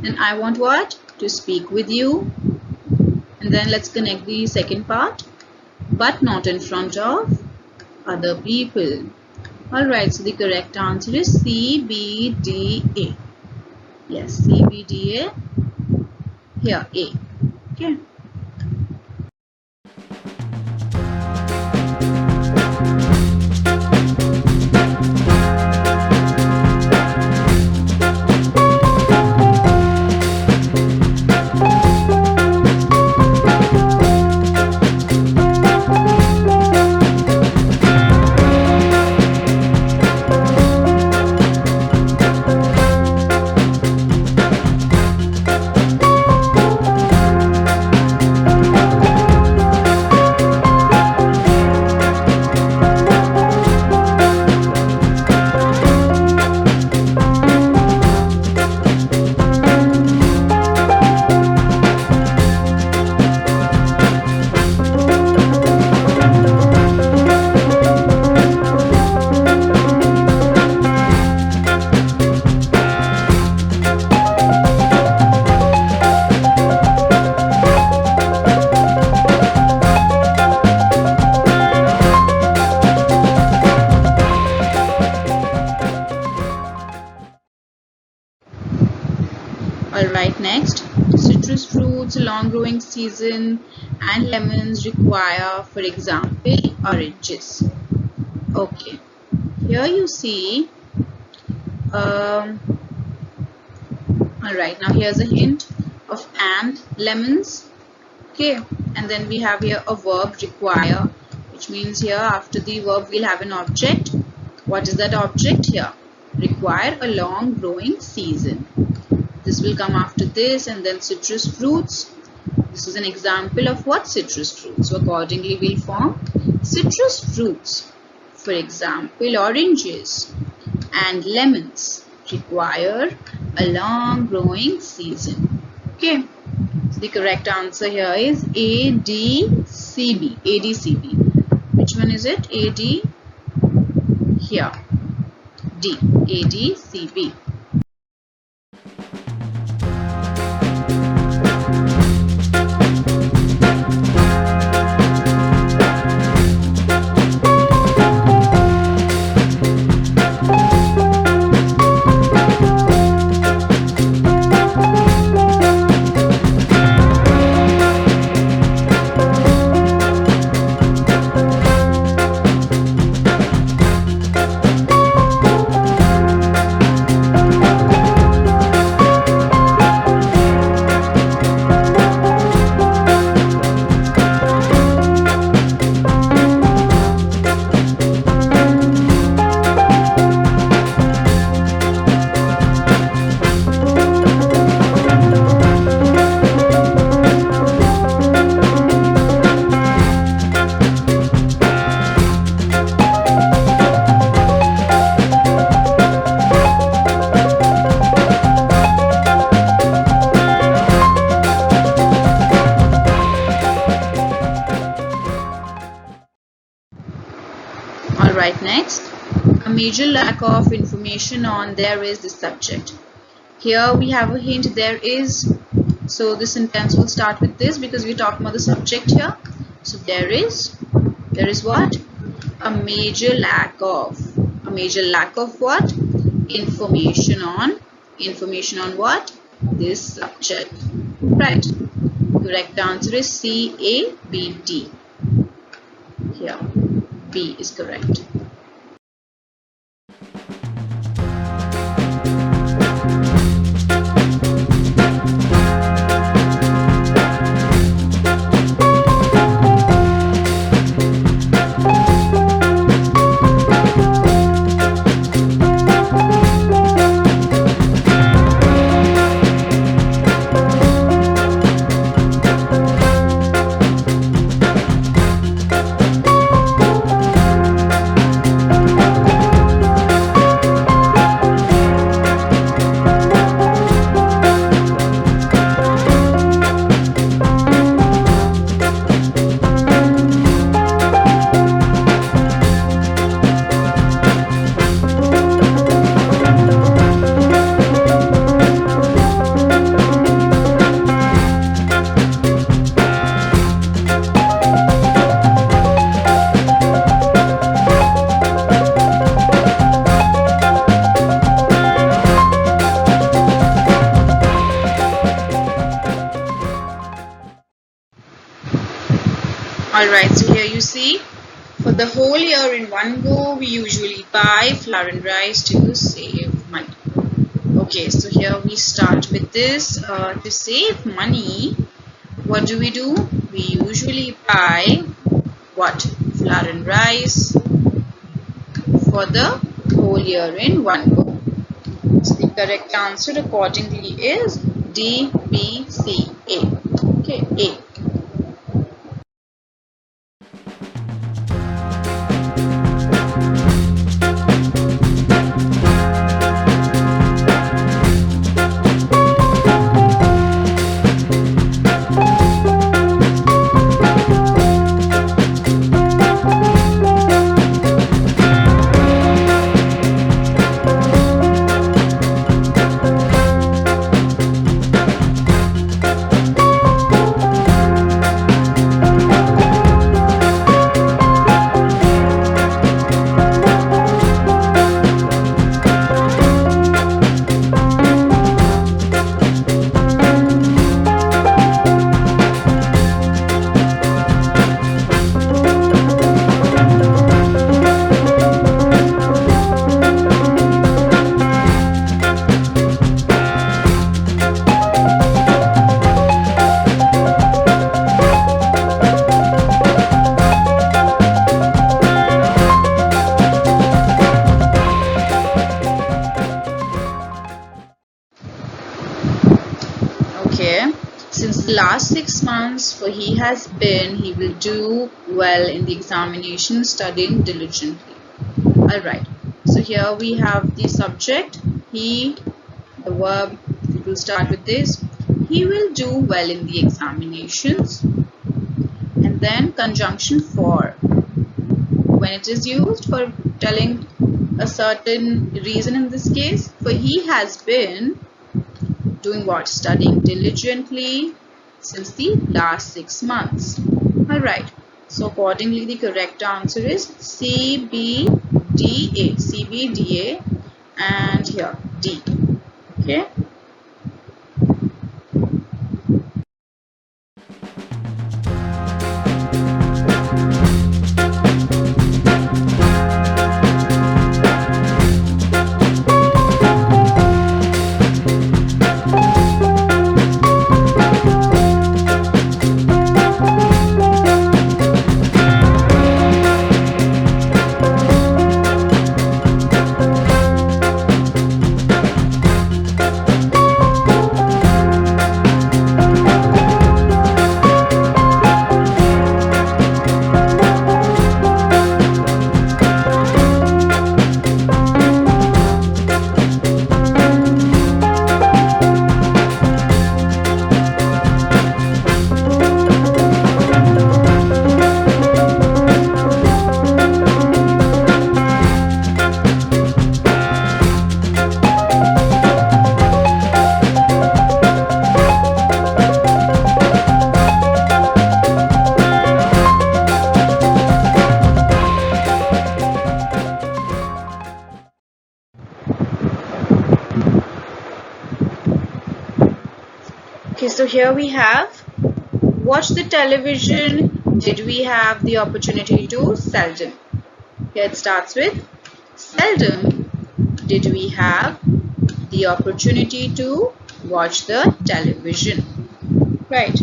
And I want what? To speak with you. And then let's connect the second part. But not in front of other people. Alright, so the correct answer is C, B, D, A. Yes, C, B, D, A. Here, A. Okay. Alright, next, citrus fruits, long growing season, and lemons require, for example, oranges. Okay, here you see, alright, now here's a hint of and lemons. Okay, and then we have here a verb, require, which means here after the verb we'll have an object. What is that object here? Require a long growing season. This will come after this, and then citrus fruits. This is an example of what? Citrus fruits. So accordingly we'll form citrus fruits. For example, oranges and lemons require a long growing season. Okay. So the correct answer here is A, D, C, B. A, D, C, B. Which one is it? A, D. Here. D. A, D, C, B. Alright, next, a major lack of information on there is the subject. Here we have a hint, there is. So this sentence will start with this because we're talking about the subject here. So there is what? A major lack of. A major lack of what? Information on what? This subject. Right. Correct answer is C, A, B, D. Here, B is correct. Alright, so here you see, for the whole year in one go, we usually buy flour and rice to save money. Okay, so here we start with this. To save money, what do? We usually buy what? Flour and rice for the whole year in one go. So the correct answer accordingly is D, B, C, A. Okay, A. Since the last 6 months, for he will do well in the examination, studying diligently. Alright, so here we have the subject, he, the verb, it will start with this, he will do well in the examinations, and then conjunction for, when it is used for telling a certain reason. In this case, for he has been doing what? Studying diligently since the last 6 months. Alright, so accordingly the correct answer is C, B, D, A. C, B, D, A, and here D. Okay. Okay, so here we have watch the television. Did we have the opportunity to? Seldom. Here it starts with seldom did we have the opportunity to watch the television. Right.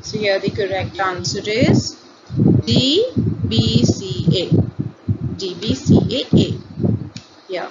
So here the correct answer is D, B, C, A. D, B, C, A, A. Yeah.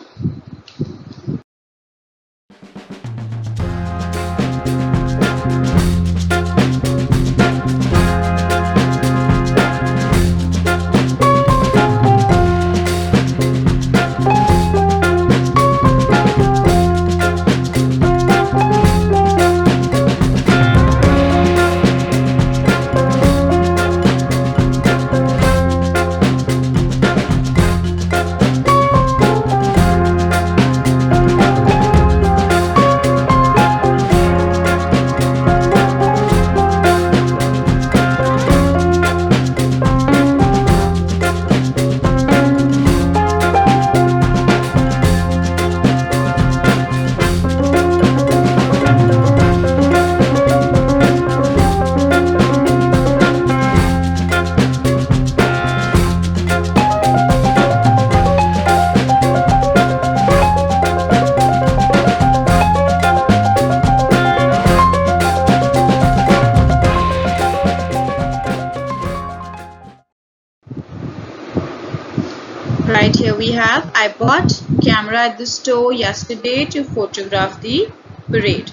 we have, I bought camera at the store yesterday to photograph the parade.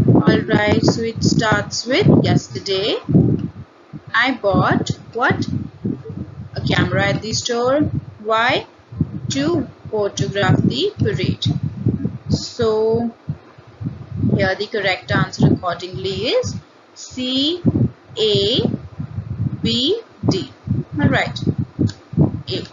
Alright, so it starts with yesterday. I bought what? A camera at the store. Why? To photograph the parade. So here the correct answer accordingly is C, A, B, D. Alright, A.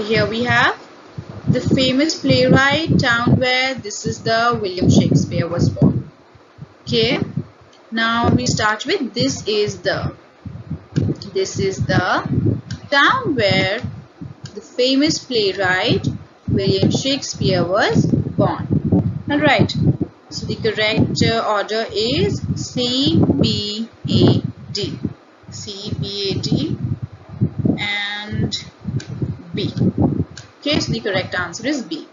Here we have the famous playwright town where this is the William Shakespeare was born. Okay, now we start with this is the town where the famous playwright William Shakespeare was born. Alright, so the correct order is C, B, A, D. C, B, A, D and B. Okay, so the correct answer is B.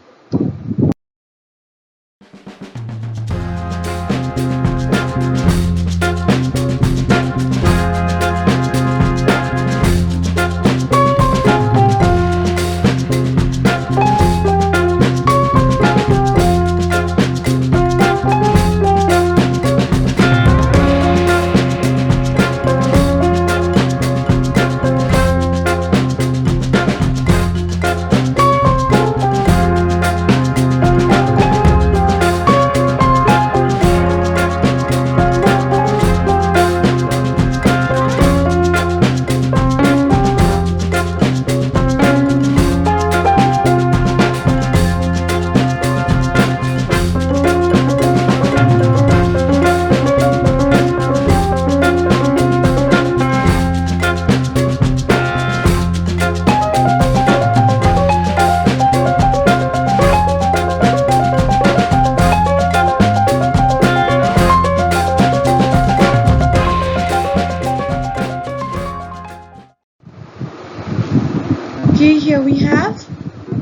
Okay, here we have,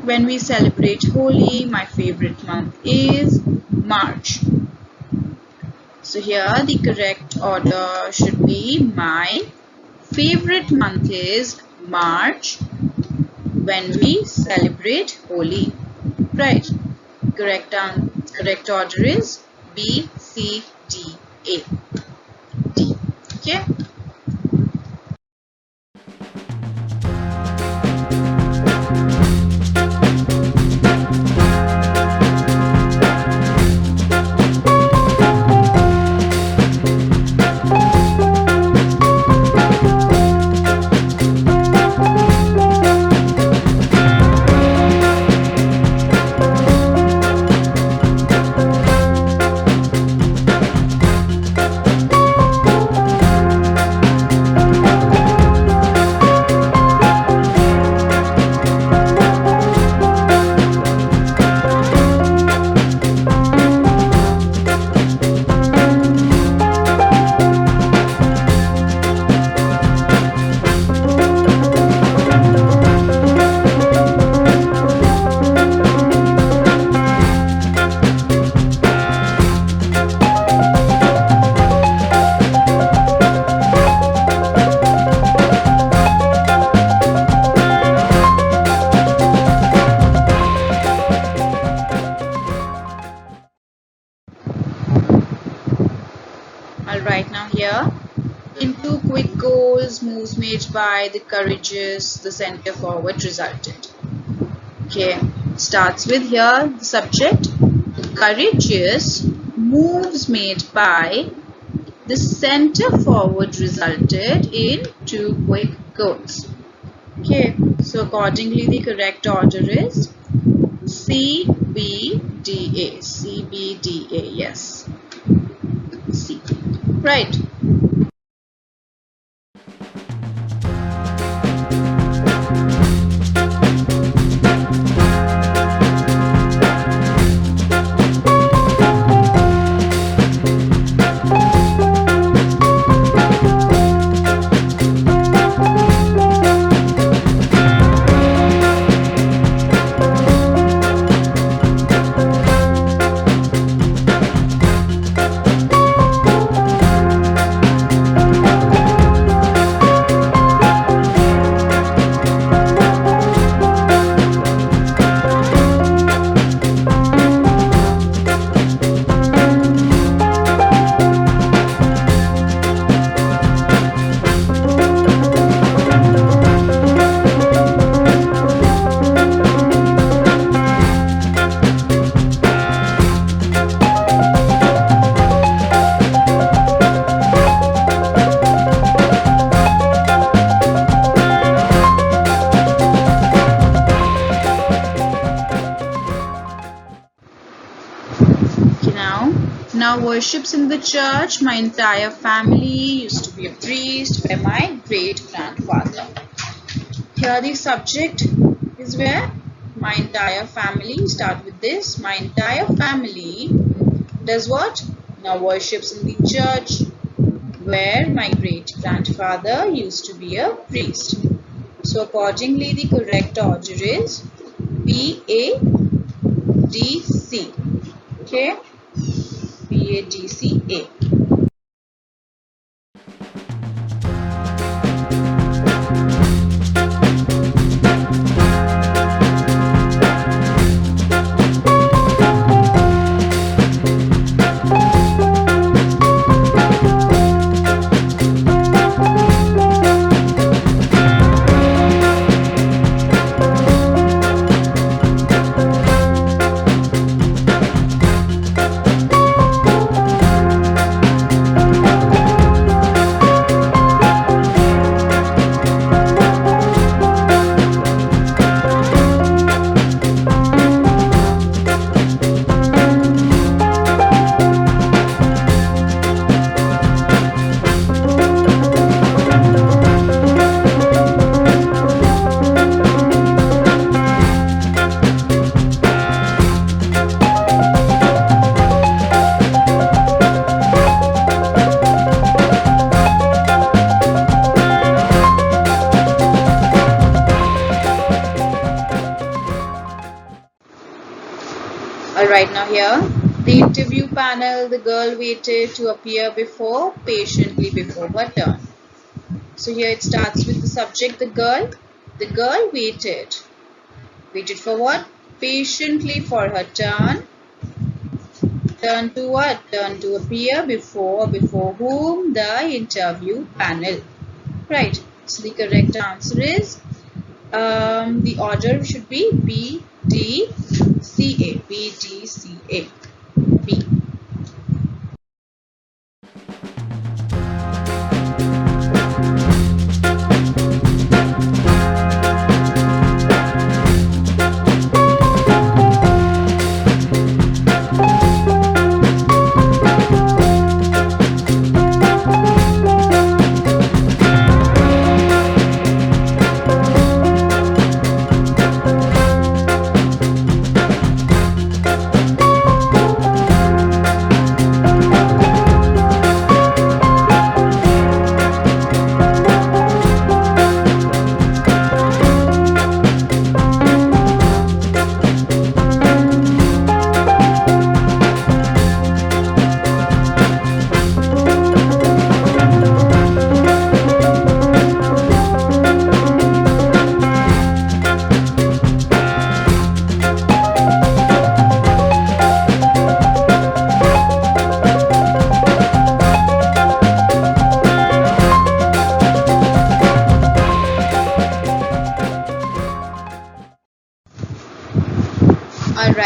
when we celebrate Holi, my favorite month is March. So here the correct order should be my favorite month is March when we celebrate Holi. Right. Correct order is B, C, D, A. D. Okay. Into quick goals, moves made by the courageous, the center forward resulted. Okay, starts with here the subject. Courageous moves made by the center forward resulted in 2 quick goals. Okay, so accordingly the correct order is C, B, D, A. C, B, D, A. Yes. C. Right. Now worships in the church. My entire family used to be a priest by my great grandfather. Here the subject is where my entire family. Start with this. My entire family does what? Now worships in the church where my great grandfather used to be a priest. So accordingly the correct order is B, A, D, C. Okay. B, A, D, C, A. Alright, now here, the interview panel, the girl waited to appear patiently before her turn. So here it starts with the subject, the girl. The girl waited. Waited for what? Patiently for her turn. Turn to what? Turn to appear before whom? The interview panel. Right. So the correct answer is, the order should be B, D, C, A. B, D, C, A. B.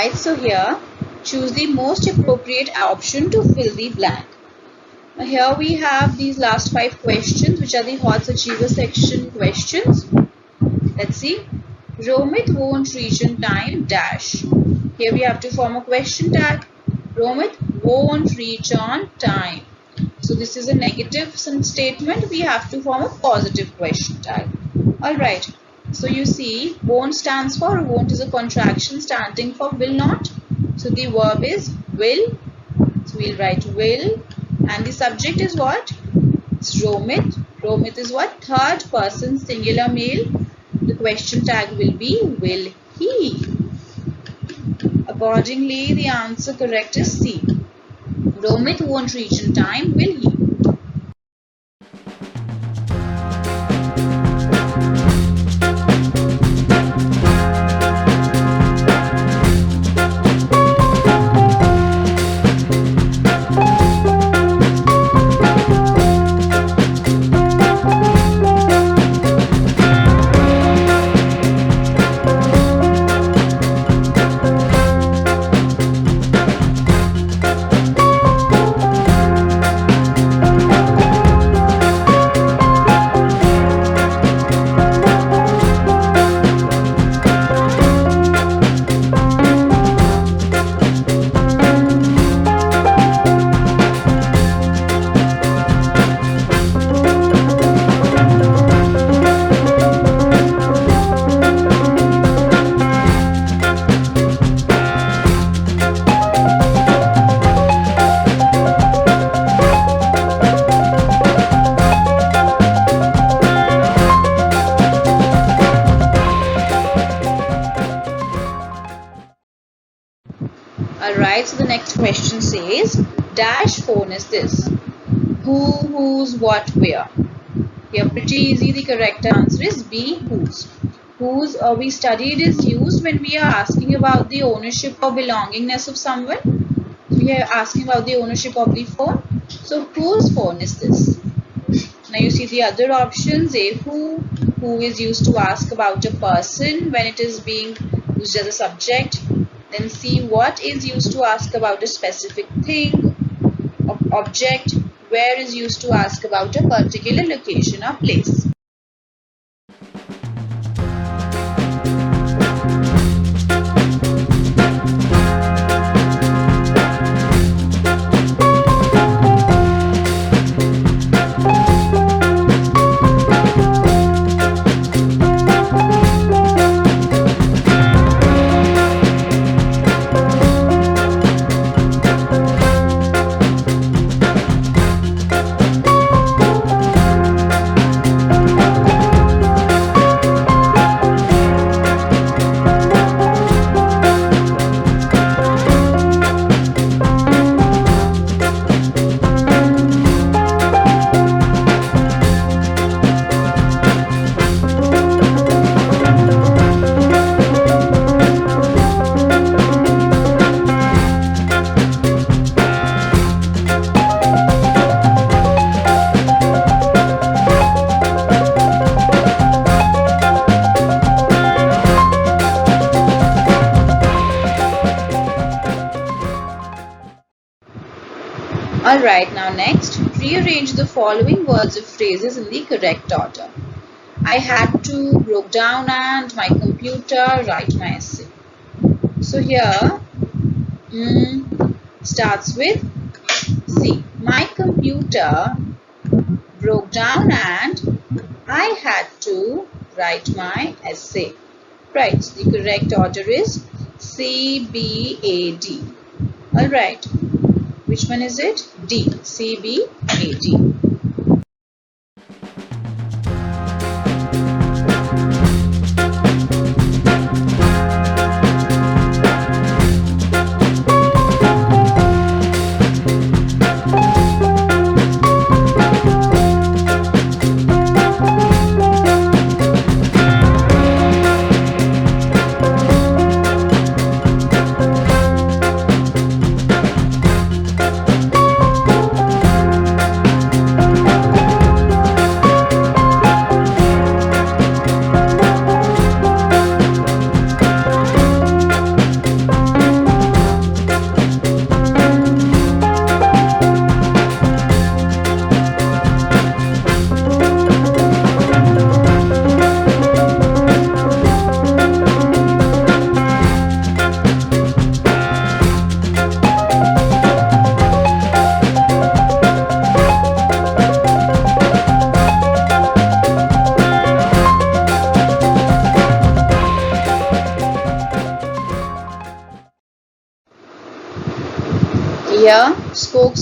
Alright, so here choose the most appropriate option to fill the blank. Now here we have these last 5 questions, which are the HOTS Achiever section questions. Let's see. Romit won't reach in time dash. Here we have to form a question tag. Romit won't reach on time. So this is a negative statement. We have to form a positive question tag. Alright. So you see, won't stands for, won't is a contraction standing for will not. So the verb is will. So we'll write will. And the subject is what? It's Romit. Romit is what? Third person singular male. The question tag will be will he. Accordingly, the answer correct is C. Romit won't reach in time, will he? Alright, so the next question says, dash phone is this? Who, whose, what, where? Here pretty easy, the correct answer is B, whose. Whose we studied is used when we are asking about the ownership or belongingness of someone. We are asking about the ownership of the phone. So whose phone is this? Now you see the other options, A, who is used to ask about a person when it is being used as a subject. Then C, what is used to ask about a specific thing, object, where is used to ask about a particular location or place. Alright, now next, rearrange the following words or phrases in the correct order. I had to, broke down and, my computer, write my essay. So here, starts with C. My computer broke down and I had to write my essay. Right, so the correct order is C, B, A, D. Alright. Which one is it? D. C, B, A, D.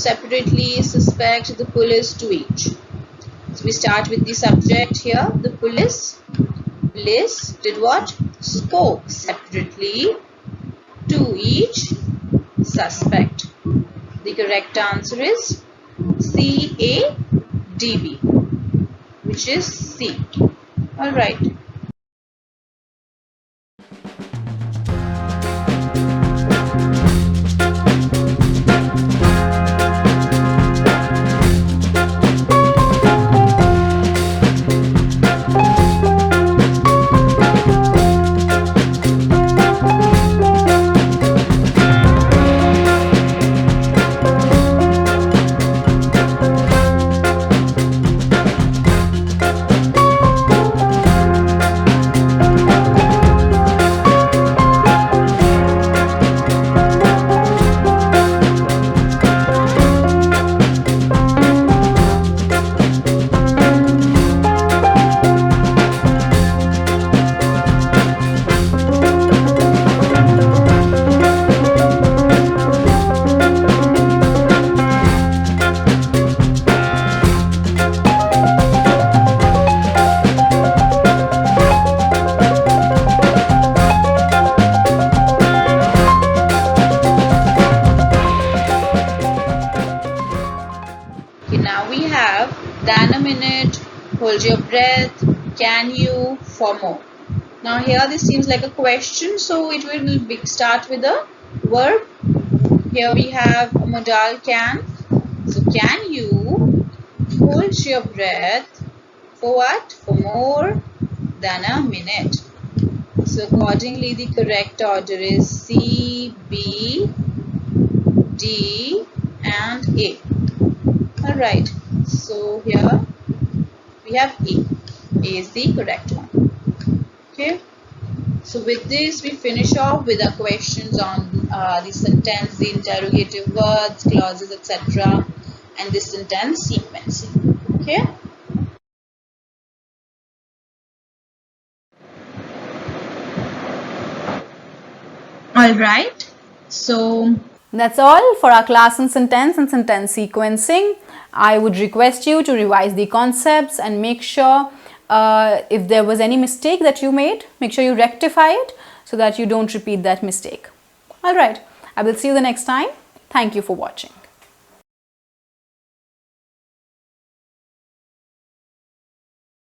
separately suspect the police to each. So we start with the subject here. The police did what? Spoke separately to each suspect. The correct answer is CADB, which is C. Alright. Now we have than a minute, hold your breath, can you, for more. Now here this seems like a question, so it will start with a verb. Here we have a modal can. So can you hold your breath for what? For more than a minute. So accordingly the correct order is C, B, D and A. Alright, so here we have A. A is the correct one. Okay, so with this we finish off with our questions on the sentence, the interrogative words, clauses, etc. and the sentence sequencing. Okay. Alright, so that's all for our class on sentence and sentence sequencing. I would request you to revise the concepts and make sure if there was any mistake that you made, make sure you rectify it so that you don't repeat that mistake. Alright, I will see you the next time. Thank you for watching.